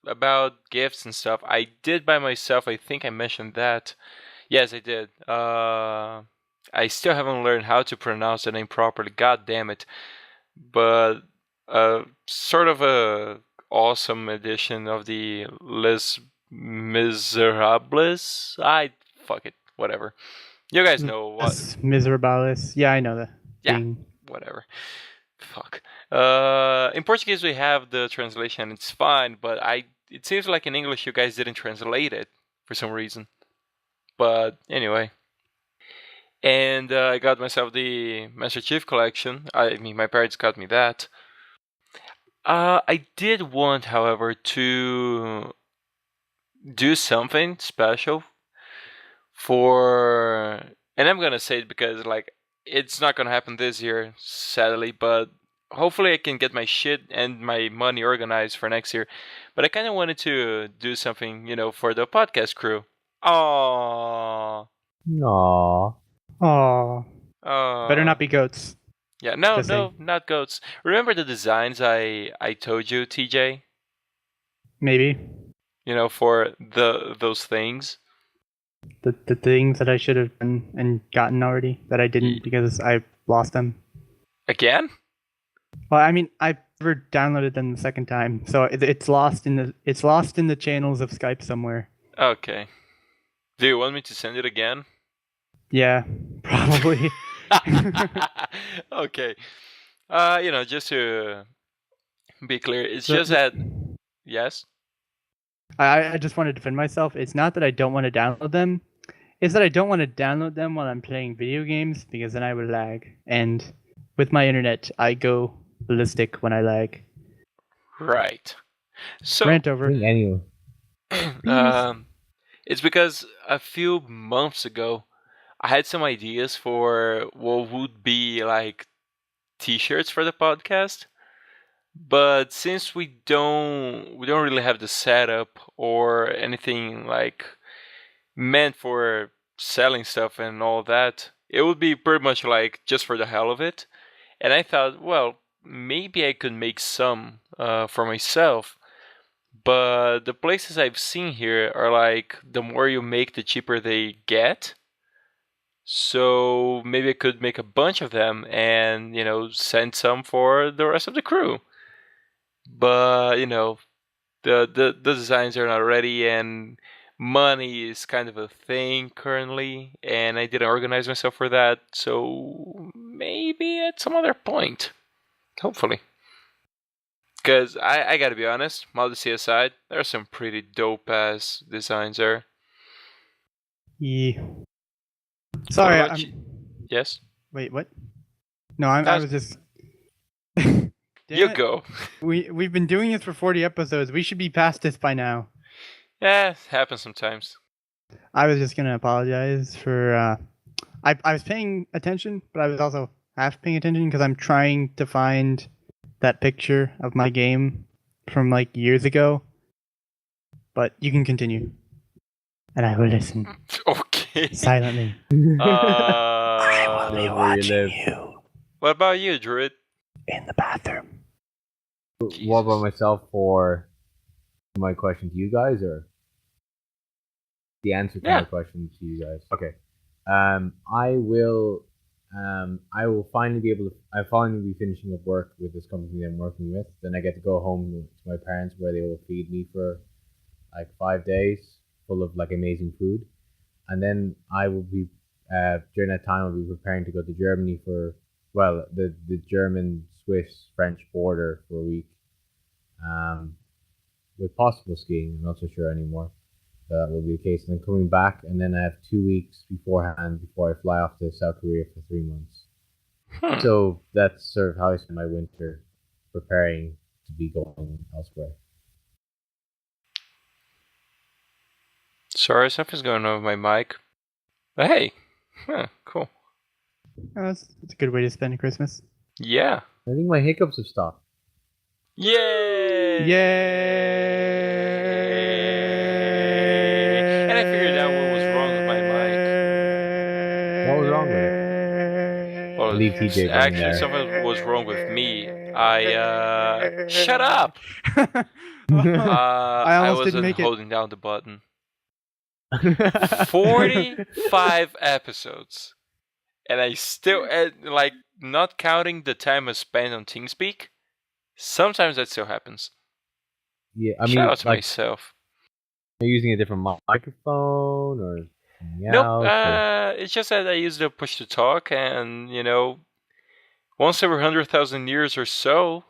about gifts and stuff, I did buy myself. I think I mentioned that. Yes, I did. I still haven't learned how to pronounce the name properly. God damn it! But sort of a awesome edition of the Les Miserables. Fuck it, whatever. You guys know what? Miserables. Yeah, I know that. Yeah, whatever. Fuck. In Portuguese we have the translation. It's fine, but it seems like in English you guys didn't translate it for some reason. But anyway. And I got myself the Master Chief Collection. I mean, my parents got me that. I did want, however, to do something special for... And I'm gonna say it because, it's not gonna happen this year, sadly, but hopefully I can get my shit and my money organized for next year. But I kind of wanted to do something, for the podcast crew. Aww. Better not be goats. Yeah, no, not goats. Remember the designs I told you, TJ? Maybe. For those things. The things that I should have done and gotten already that I didn't because I lost them. Again? Well, I mean, I never downloaded them the second time, so it's lost in the channels of Skype somewhere. Okay. Do you want me to send it again? Yeah, probably. Okay. Just to be clear, it's just that... Yes? I just want to defend myself. It's not that I don't want to download them. It's that I don't want to download them while I'm playing video games, because then I will lag. And with my internet, I go ballistic when I lag. Right. So... Rant over. Anyway. It's because a few months ago, I had some ideas for what would be t-shirts for the podcast, but since we don't really have the setup or anything meant for selling stuff and all that, it would be pretty much just for the hell of it. And I thought, well, maybe I could make some for myself. But the places I've seen here are the more you make, the cheaper they get. So maybe I could make a bunch of them and, send some for the rest of the crew. But, the designs are not ready and money is kind of a thing currently. And I didn't organize myself for that. So maybe at some other point. Hopefully. Because I gotta be honest, modesty aside, there are some pretty dope-ass designs there. Yeah. Sorry, Yes? Wait, what? No, I was just... You go. We've been doing this for 40 episodes. We should be past this by now. Yeah, it happens sometimes. I was just gonna apologize for... I was paying attention, but I was also half paying attention because I'm trying to find that picture of my game from years ago. But you can continue. And I will listen. Okay. Silently. I will be watching you. What about you, Druid? In the bathroom. What about myself for my question to you guys, or the answer to my question to you guys? Okay. I will finally be able to. I finally be finishing up work with this company I'm working with. Then I get to go home to my parents, where they will feed me for 5 days, full of amazing food. And then I will be during that time I'll be preparing to go to Germany for the German-Swiss-French border for a week, with possible skiing. I'm not so sure anymore. That will be the case. And then coming back, and then I have 2 weeks beforehand before I fly off to South Korea for 3 months. So that's sort of how I spend my winter, preparing to be going elsewhere. Sorry, something's going on with my mic. But hey, cool. Oh, that's a good way to spend Christmas. Yeah. I think my hiccups have stopped. Yay! Yay! And I figured leave TJ Actually, there. something was wrong with me. I shut up. I almost didn't wasn't make it. holding down the button. 45 episodes, and I still like not counting the time I spent on TeamSpeak. Sometimes that still happens. Yeah, I mean, shout out to like, myself. Are you using a different microphone or something Nope. else? It's just that I use the push to talk, and once every 100,000 years or so,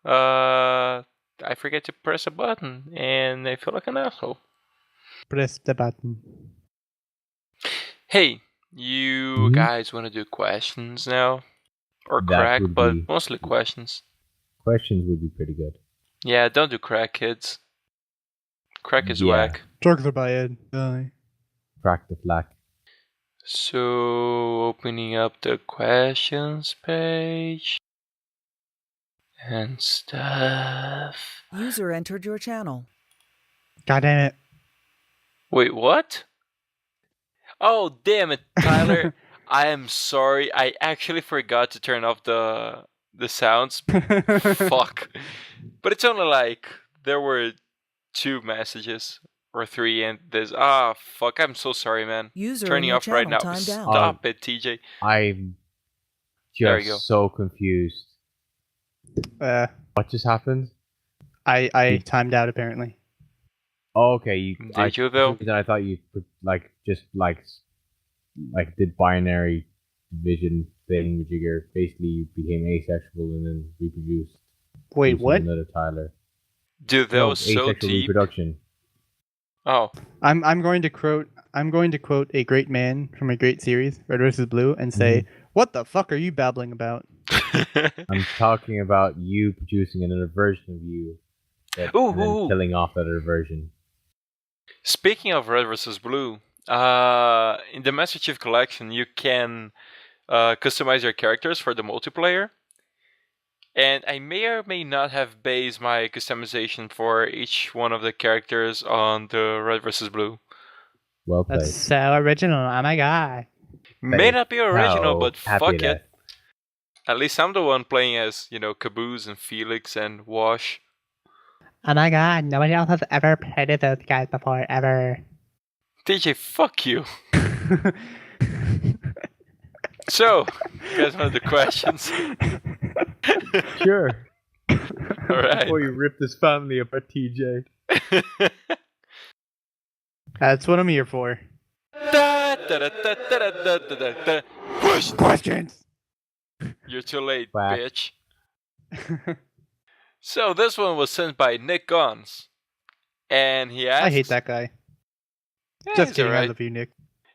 I forget to press a button, and I feel like an asshole. Press the button. Hey, you guys want to do questions now? Or crack, but mostly questions. Questions would be pretty good. Yeah, don't do crack, kids. Crack is whack. Drugs are bad. Crack the flack. So, opening up the questions page and stuff. User entered your channel. God damn it. Wait, what? Oh, damn it, Tyler. I am sorry. I actually forgot to turn off the sounds. Fuck. But it's only there were 2 messages or 3, and there's fuck. I'm so sorry, man. User turning off right now. Stop it, TJ. I'm just so confused. What just happened? I timed out apparently. Oh, okay. Did you though? I thought you just did binary division thing, where basically you became asexual and then reproduced. Wait, what? Another Tyler. Dude, that was so asexual deep. Reproduction. Oh. I'm going to quote a great man from a great series, Red vs. Blue, and say, "What the fuck are you babbling about?" I'm talking about you producing another version of you, and then killing off that other version. Speaking of Red vs. Blue, in the Master Chief Collection, you can customize your characters for the multiplayer. And I may or may not have based my customization for each one of the characters on the Red vs. Blue. Well played. That's so original. Oh my god. May not be original, but fuck it. At least I'm the one playing as, Caboose and Felix and Wash. Oh my god, nobody else has ever played with those guys before, ever. TJ, fuck you. So, you guys want the questions? Sure. Alright. Before you rip this family apart, TJ. That's what I'm here for. Questions! You're too late, bitch. So, this one was sent by Nick Gons. And he asks... I hate that guy. Yeah, just kidding, right. I love you, Nick.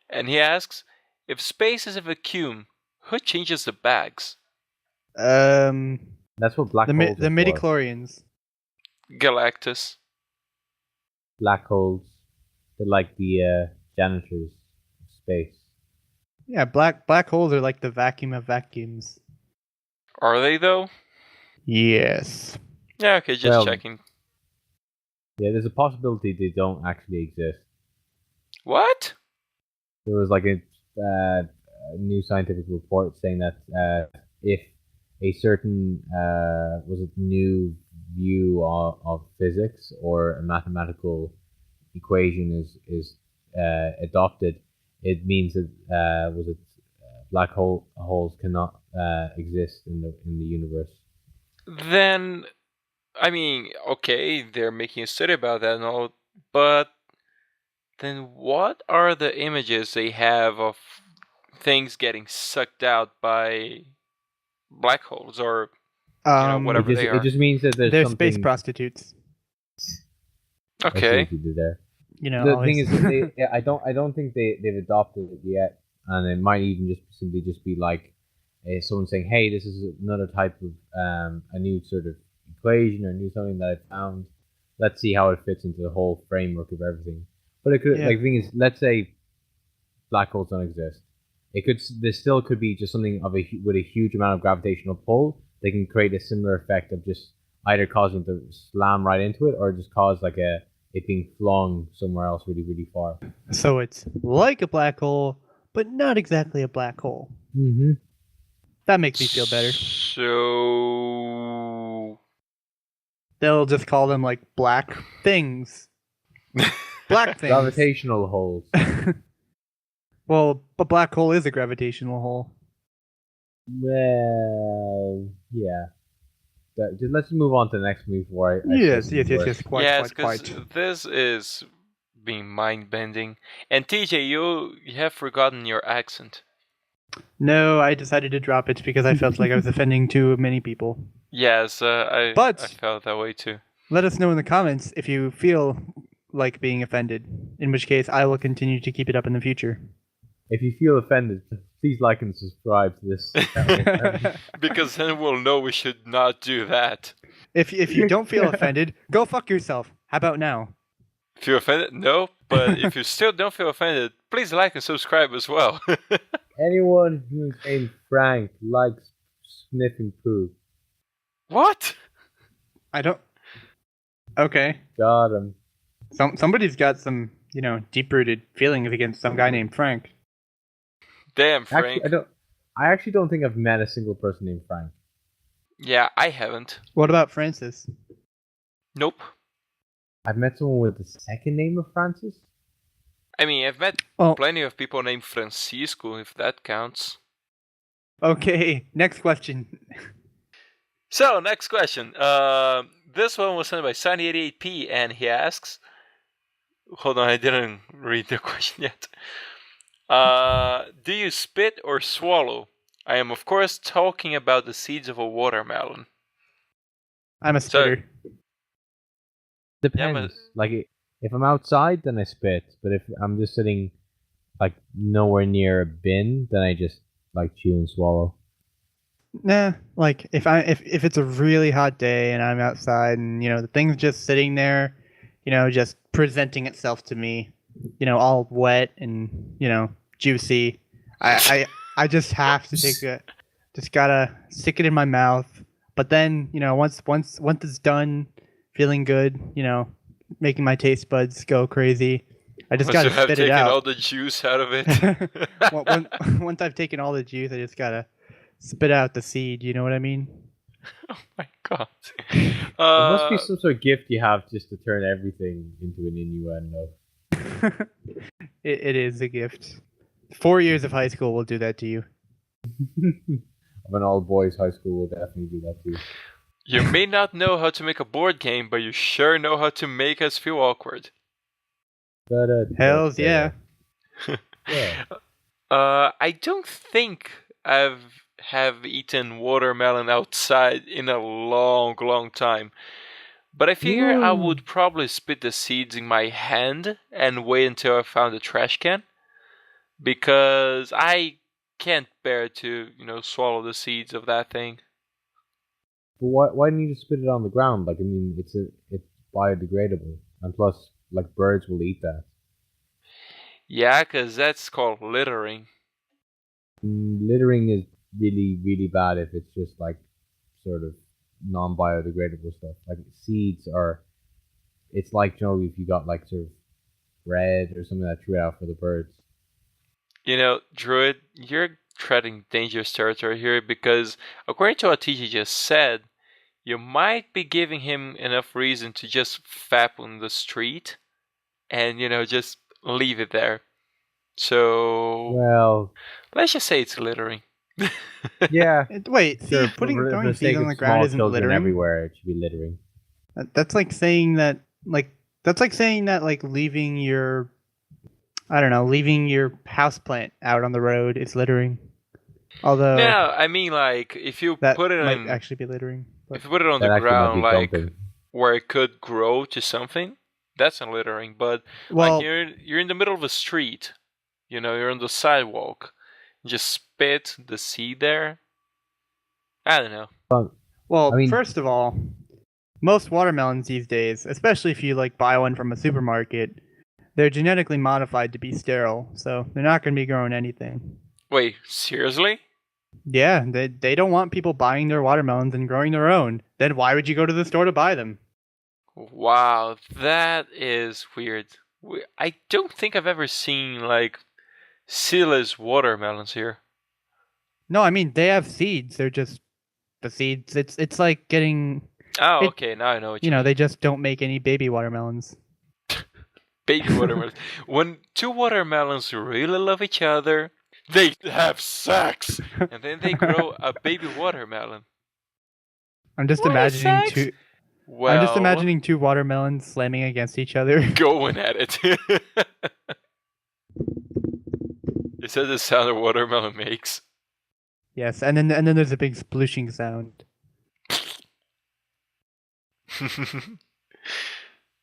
And he asks, if space is a vacuum, who changes the bags? That's what black holes the midichlorians. Galactus. Black holes. They're like the janitors of space. Yeah, black holes are like the vacuum of vacuums. Are they though? Yes. Yeah, okay, just checking. Yeah, there's a possibility they don't actually exist. What? There was a new scientific report saying that if a certain new view of physics or a mathematical equation is adopted, it means that black holes cannot exist in the universe. Then, I mean, okay, they're making a study about that and all, but then what are the images they have of things getting sucked out by black holes or whatever they are? It just means that they're space prostitutes. Okay. What you did there. The thing is, I don't think they've adopted it yet, and it might even simply be like someone saying, "Hey, this is another type of a new sort of equation or new something that I found. Let's see how it fits into the whole framework of everything." But it could, the thing is, let's say black holes don't exist. There still could be just something with a huge amount of gravitational pull. They can create a similar effect of just either causing it to slam right into it, or just cause it being flung somewhere else really, really far. So it's like a black hole, but not exactly a black hole. Mm-hmm. That makes me feel better. So they'll just call them like black things. Black things. Gravitational holes. Well, a black hole is a gravitational hole. Well, yeah. Let's move on to the next move before I Yes, quite. Quite. This is being mind-bending. And TJ, you have forgotten your accent. No, I decided to drop it because I felt like I was offending too many people. Yes, I felt that way too. Let us know in the comments if you feel like being offended, in which case I will continue to keep it up in the future. If you feel offended, please like and subscribe to this channel. Because then we'll know we should not do that. If you don't feel offended, go fuck yourself. How about now? If you're offended, no. But if you still don't feel offended, please like and subscribe as well. Anyone who's named Frank likes sniffing poo. What? I don't... Okay. Got him. Somebody's got some, deep-rooted feelings against some guy named Frank. Damn, Frank. I actually don't think I've met a single person named Frank. Yeah, I haven't. What about Francis? Nope. I've met someone with the second name of Francis. I mean, I've met plenty of people named Francisco, if that counts. Okay, next question. So, next question. This one was sent by Sunny88P, and he asks... Hold on, I didn't read the question yet. Do you spit or swallow? I am, of course, talking about the seeds of a watermelon. I'm a spitter. Depends. If I'm outside, then I spit. But if I'm just sitting, nowhere near a bin, then I just, chew and swallow. Nah, if it's a really hot day and I'm outside and, the thing's just sitting there, just presenting itself to me, all wet and, juicy. I just have to just gotta stick it in my mouth. But then, once it's done, feeling good, making my taste buds go crazy, I just gotta spit it out. All the juice out of it. Once I've taken all the juice, I just gotta spit out the seed. You know what I mean? Oh my god! There must be some sort of gift you have just to turn everything into an innuendo. It is a gift. 4 years of high school will do that to you. Of an all-boys high school will definitely do that to you. You may not know how to make a board game, but you sure know how to make us feel awkward. Hells yeah. Yeah. I don't think have eaten watermelon outside in a long time. But I figure I would probably spit the seeds in my hand and wait until I found a trash can. Because I can't bear to, swallow the seeds of that thing. But why didn't you just spit it on the ground? It's biodegradable. And plus, birds will eat that. Yeah, because that's called littering. Littering is really, really bad if it's just, sort of non-biodegradable stuff. Seeds are... It's if you got, sort of bread or something that threw out for the birds. Druid, you're treading dangerous territory here because, according to what TJ just said, you might be giving him enough reason to just fap on the street and, just leave it there. So... Well... Let's just say it's littering. Yeah. Wait, see, throwing seeds on the ground isn't littering. Everywhere, it should be littering. That's like saying that, leaving your... leaving your houseplant out on the road is littering. Although... Yeah, I mean, if you put it might actually be littering. If you put it on the ground, where it could grow to something, that's not littering. But, you're in the middle of a street, you're on the sidewalk, just spit the seed there. I don't know. First of all, most watermelons these days, especially if you, buy one from a supermarket... They're genetically modified to be sterile, so they're not going to be growing anything. Wait, seriously? Yeah, they don't want people buying their watermelons and growing their own. Then why would you go to the store to buy them? Wow, that is weird. I don't think I've ever seen, seedless watermelons here. No, I mean they have seeds. They're just the seeds. It's like getting. Oh, okay. Now I know what you mean. They just don't make any baby watermelons. Baby watermelons. When two watermelons really love each other, they have sex, and then they grow a baby watermelon. I'm just imagining two. Well, I'm just imagining two watermelons slamming against each other. Going at it. Is that the sound a watermelon makes? Yes, and then there's a big splooshing sound.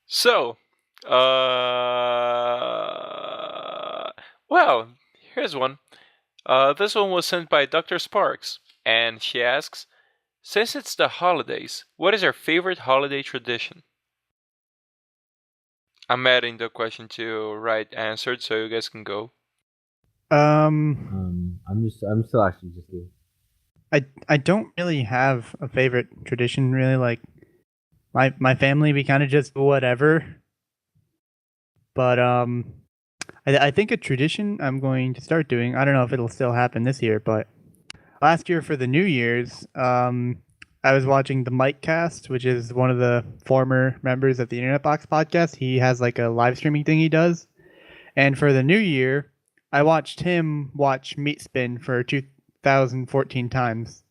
So, well, here's one. This one was sent by Dr. Sparks, and she asks, since it's the holidays, what is your favorite holiday tradition? I'm adding the question to right answered, so you guys can go. I'm still actually just here. I don't really have a favorite tradition, really. Like, my family, we kind of just do whatever. But I think a tradition I'm going to start doing, I don't know if it'll still happen this year, but last year for the New Year's, I was watching the Mike Cast, which is one of the former members of the Internet Box podcast. He has like a live streaming thing he does. And for the New Year, I watched him watch Meat Spin for 2014 times.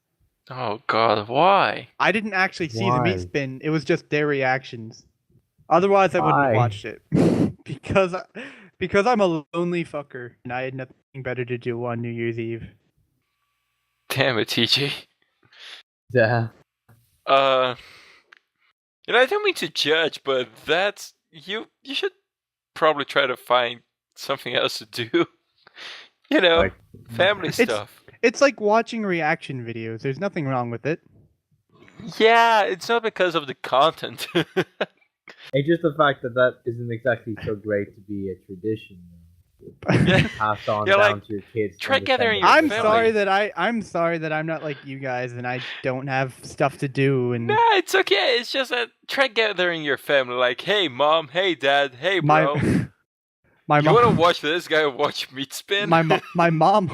Oh God, why? I didn't actually see the Meat Spin. It was just their reactions. Otherwise, I wouldn't have watched it. because I'm a lonely fucker and I had nothing better to do on New Year's Eve. Damn it, TJ. Yeah. I don't mean to judge, but that's you should probably try to find something else to do. Like, family stuff. It's like watching reaction videos. There's nothing wrong with it. Yeah, it's not because of the content. It's just the fact that isn't exactly so great to be a tradition. Passed on down to your kids. Try gathering your I'm family. sorry that I'm not like you guys and I don't have stuff to do. And nah, it's okay. It's just that try gathering your family. Like, hey mom, hey dad, hey bro. My you want to watch this guy watch Meat Spin? My mom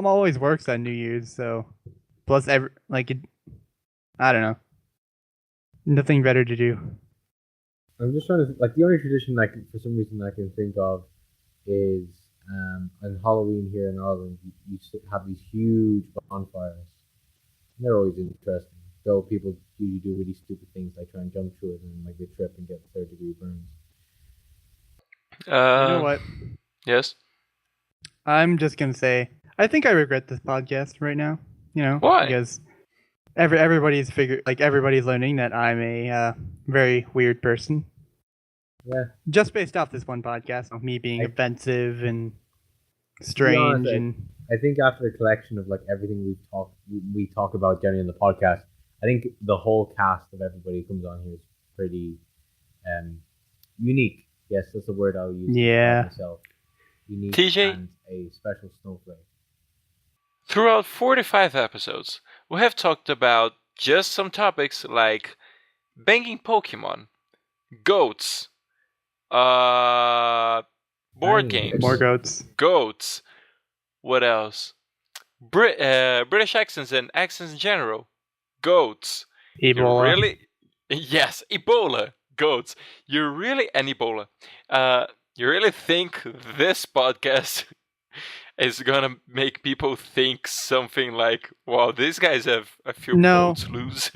always works on New Year's, so plus I don't know, nothing better to do. I'm just trying to the only tradition for some reason I can think of is on Halloween here in Ireland you have these huge bonfires. They're always interesting, though people usually do really stupid things like try and jump through it and they trip and get 3rd-degree burns. You know what? Yes. I'm just gonna say I think I regret this podcast right now. Why? Because everybody's learning that I'm a very weird person. Yeah. Just based off this one podcast of me being offensive and strange I think after the collection of everything we talk about generally in the podcast, I think the whole cast of everybody who comes on here is pretty unique. Yes, that's the word I'll use. Yeah. Myself. Unique TJ, and a special snowflake. Throughout 45 episodes, we have talked about just some topics like banging Pokemon, goats, board games, more goats. What else? British accents and accents in general. Goats. Ebola. Really? Yes, Ebola. Goats. You really and Ebola. You really think this podcast is gonna make people think something like, "Wow, these guys have a few goats loose"?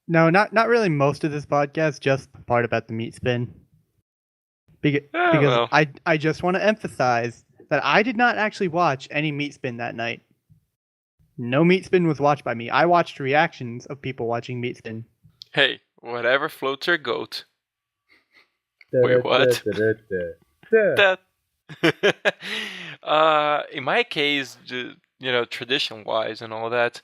No, not really. Most of this podcast, just the part about the Meat Spin. Because I just want to emphasize that I did not actually watch any Meat Spin that night. No Meat Spin was watched by me. I watched reactions of people watching Meat Spin. Hey, whatever floats your goat. Wait, what? That. In my case, tradition-wise and all that,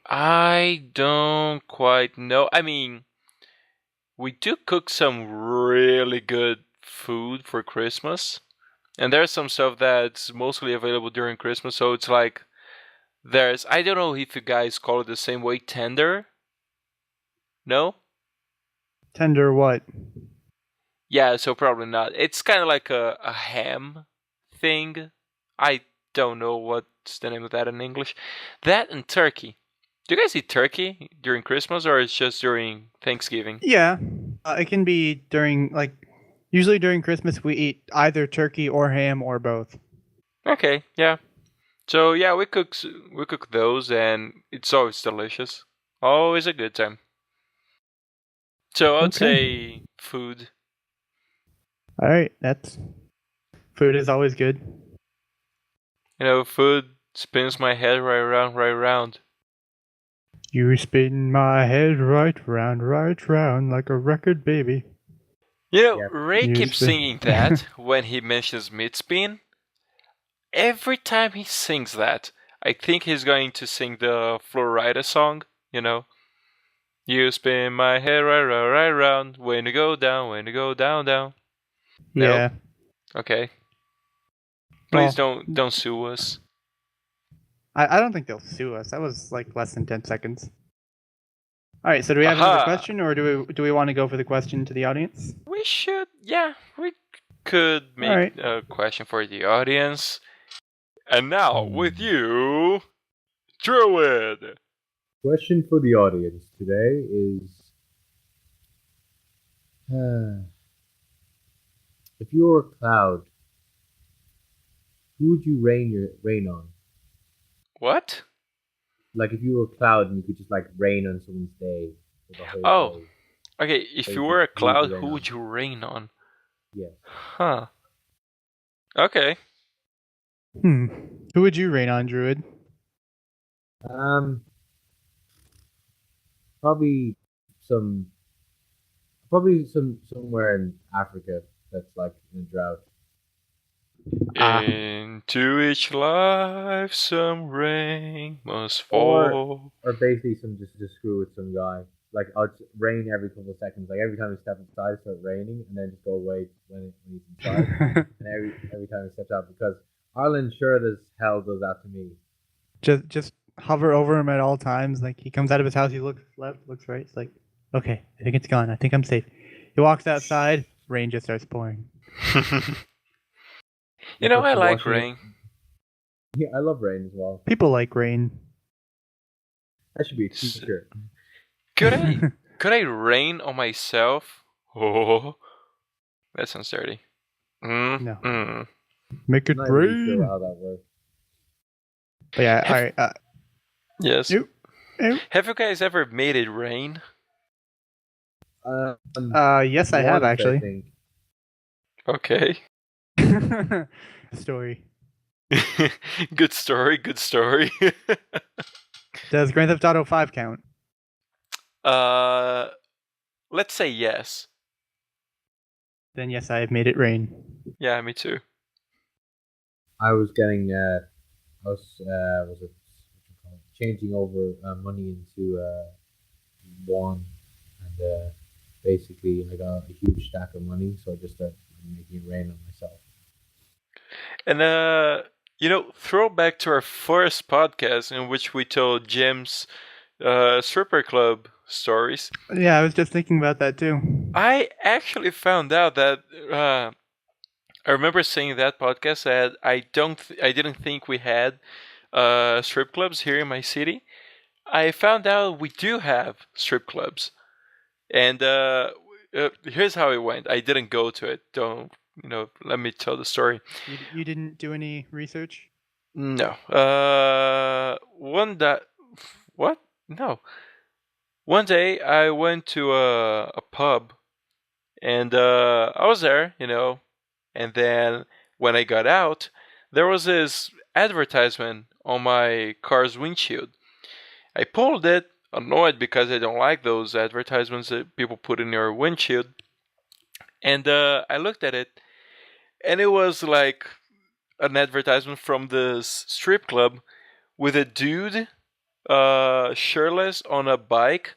I don't quite know. I mean, we do cook some really good food for Christmas, and there's some stuff that's mostly available during Christmas, so it's like I don't know if you guys call it the same way, tender? No? Tender what? Yeah, so probably not. It's kind of like a ham thing. I don't know what's the name of that in English. That and turkey. Do you guys eat turkey during Christmas, or it's just during Thanksgiving? Yeah, it can be usually during Christmas we eat either turkey or ham or both. Okay, yeah. So yeah, we cook those, and it's always delicious. Always a good time. So I'd say food. All right, food is always good. Food spins my head right around, right around. You spin my head right round like a record, baby. Ray keeps singing that when he mentions mid-spin. Every time he sings that, I think he's going to sing the Rida song, You spin my head right round, when to go down, down. Yeah. No? Okay. Please don't sue us. I don't think they'll sue us. That was like less than 10 seconds. All right, so do we have another question, or do we want to go for the question to the audience? We could make a question for the audience. And now, with you, Druid! Question for the audience today is... if you were a cloud, who would you rain on? What? Like if you were a cloud and you could just rain on someone's day for the whole day. Okay. If you were a cloud, who would you rain on? Yeah. Huh. Okay. Who would you rain on, Druid? Probably somewhere in Africa that's in a drought. Into each life some rain must fall. Or basically just screw with some guy. I'll just rain every couple of seconds. Every time we step inside, start raining, and then just go away when he's inside. And every time he steps out, because Ireland sure as hell does that to me. Just hover over him at all times. He comes out of his house, he looks left, looks right. It's okay, I think it's gone. I think I'm safe. He walks outside, rain just starts pouring. I like rain. Yeah, I love rain as well. People like rain. That should be a t-shirt. Could I rain on myself? Oh, that sounds dirty. No. Make it rain. Really sure how that works. But yeah, all right. Yes. Have you guys ever made it rain? Yes, I have actually. I think. Okay. Story. Good story. Does Grand Theft Auto 5 count? Let's say yes. Then yes, I have made it rain. Yeah, me too. I was getting changing over money into one, and basically I got a huge stack of money, so I just started making it rain on myself. And throwback to our first podcast in which we told Jim's stripper club stories. Yeah, I was just thinking about that too. I actually found out that I remember saying that podcast that I didn't think we had strip clubs here in my city. I found out we do have strip clubs, and here's how it went. I didn't go to it. Let me tell the story. You didn't do any research? No. What? No. One day I went to a pub, and I was there, and then when I got out, there was this advertisement on my car's windshield. I pulled it, annoyed because I don't like those advertisements that people put in your windshield, and I looked at it, and it was like an advertisement from this strip club with a dude shirtless on a bike,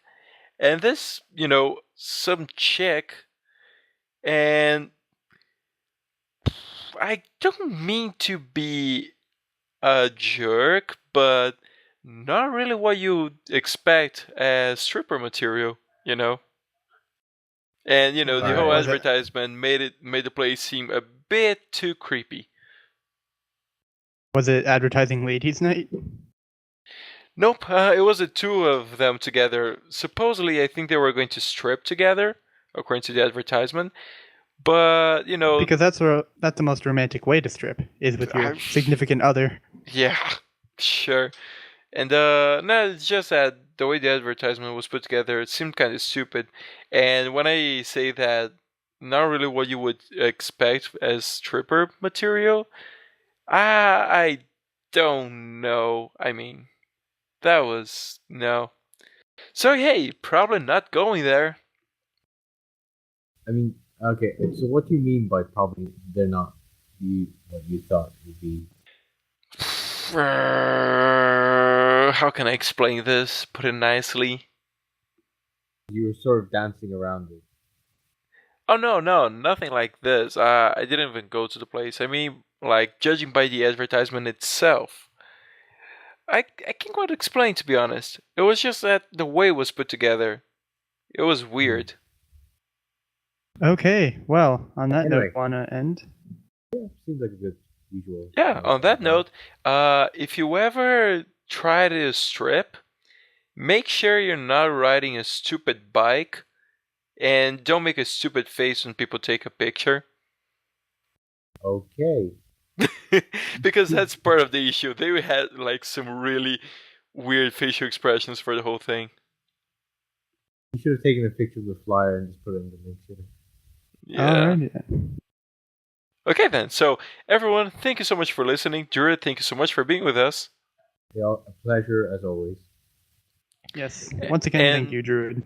and this, some chick, and I don't mean to be a jerk, but not really what you expect as stripper material, And the whole advertisement made the place seem a bit too creepy. Was it advertising ladies' night? Nope, it was the two of them together. Supposedly, I think they were going to strip together, according to the advertisement. But, Because that's the most romantic way to strip, is with your significant other. Yeah, sure. And, no, it's just that the way the advertisement was put together, it seemed kind of stupid. And when I say that, not really what you would expect as stripper material, I don't know. I mean, that was no. So hey, probably not going there. I mean, okay. So what do you mean by probably they're not what you thought would be? How can I explain this? Put it nicely. You were sort of dancing around it. Oh no, nothing like this. I didn't even go to the place. I mean, like judging by the advertisement itself. I can't quite explain, to be honest. It was just that the way it was put together. It was weird. Okay, well, on that note, wanna end? Yeah, seems like a good visual. Yeah, on that note, if you ever try to strip, make sure you're not riding a stupid bike, and don't make a stupid face when people take a picture. Okay. Because that's part of the issue. They had like some really weird facial expressions for the whole thing. You should have taken a picture of the flyer and just put it in the link. Yeah. Alright. Okay then. So everyone, thank you so much for listening. Druid, thank you so much for being with us. Yeah, a pleasure as always. Yes. Once again, thank you, Druid.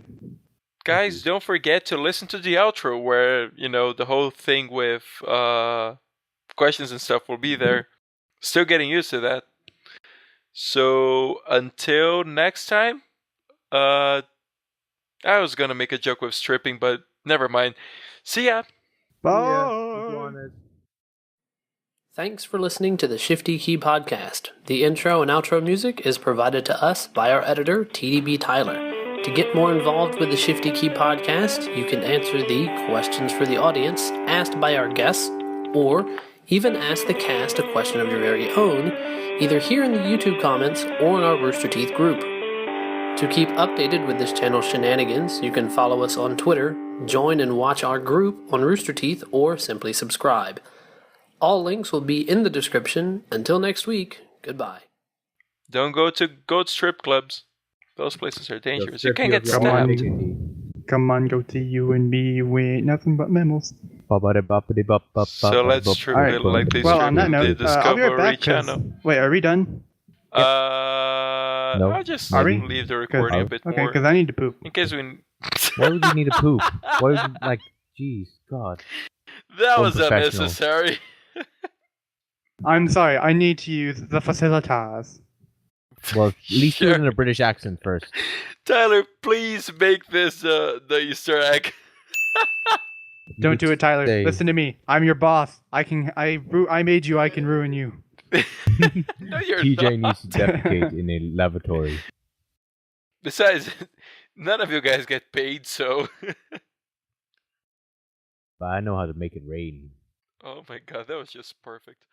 Guys, don't forget to listen to the outro where, the whole thing with questions and stuff will be there. Still getting used to that. So until next time, I was gonna make a joke with stripping, but never mind. See ya. Bye. Thanks for listening to the Shifty Key Podcast. The intro and outro music is provided to us by our editor, TDBTyler. To get more involved with the Shifty Key Podcast, you can answer the questions for the audience asked by our guests, or even ask the cast a question of your very own, either here in the YouTube comments or in our Rooster Teeth group. To keep updated with this channel's shenanigans, you can follow us on Twitter, join and watch our group on Rooster Teeth, or simply subscribe. All links will be in the description. Until next week, goodbye. Don't go to goat strip clubs. Those places are dangerous. You can get stabbed. Come on, go to you and me. We ain't nothing but mammals. So let's strip it like they Well, strip on that in note, the I'll be right Discovery back. Channel. Wait, are we done? I'll just leave the recording a bit Okay, more. because I need to poop. In case we... Why would you need to poop? Why would you, jeez, God. That was unnecessary. I'm sorry, I need to use the facilitas. Well, at least do it in a British accent first. Tyler, please make this the Easter egg. Don't do it, Tyler. Listen to me. I'm your boss. I made you. I can ruin you. No, you're TJ not. needs to defecate in a lavatory. Besides, none of you guys get paid, so... But I know how to make it rain. Oh my god, that was just perfect.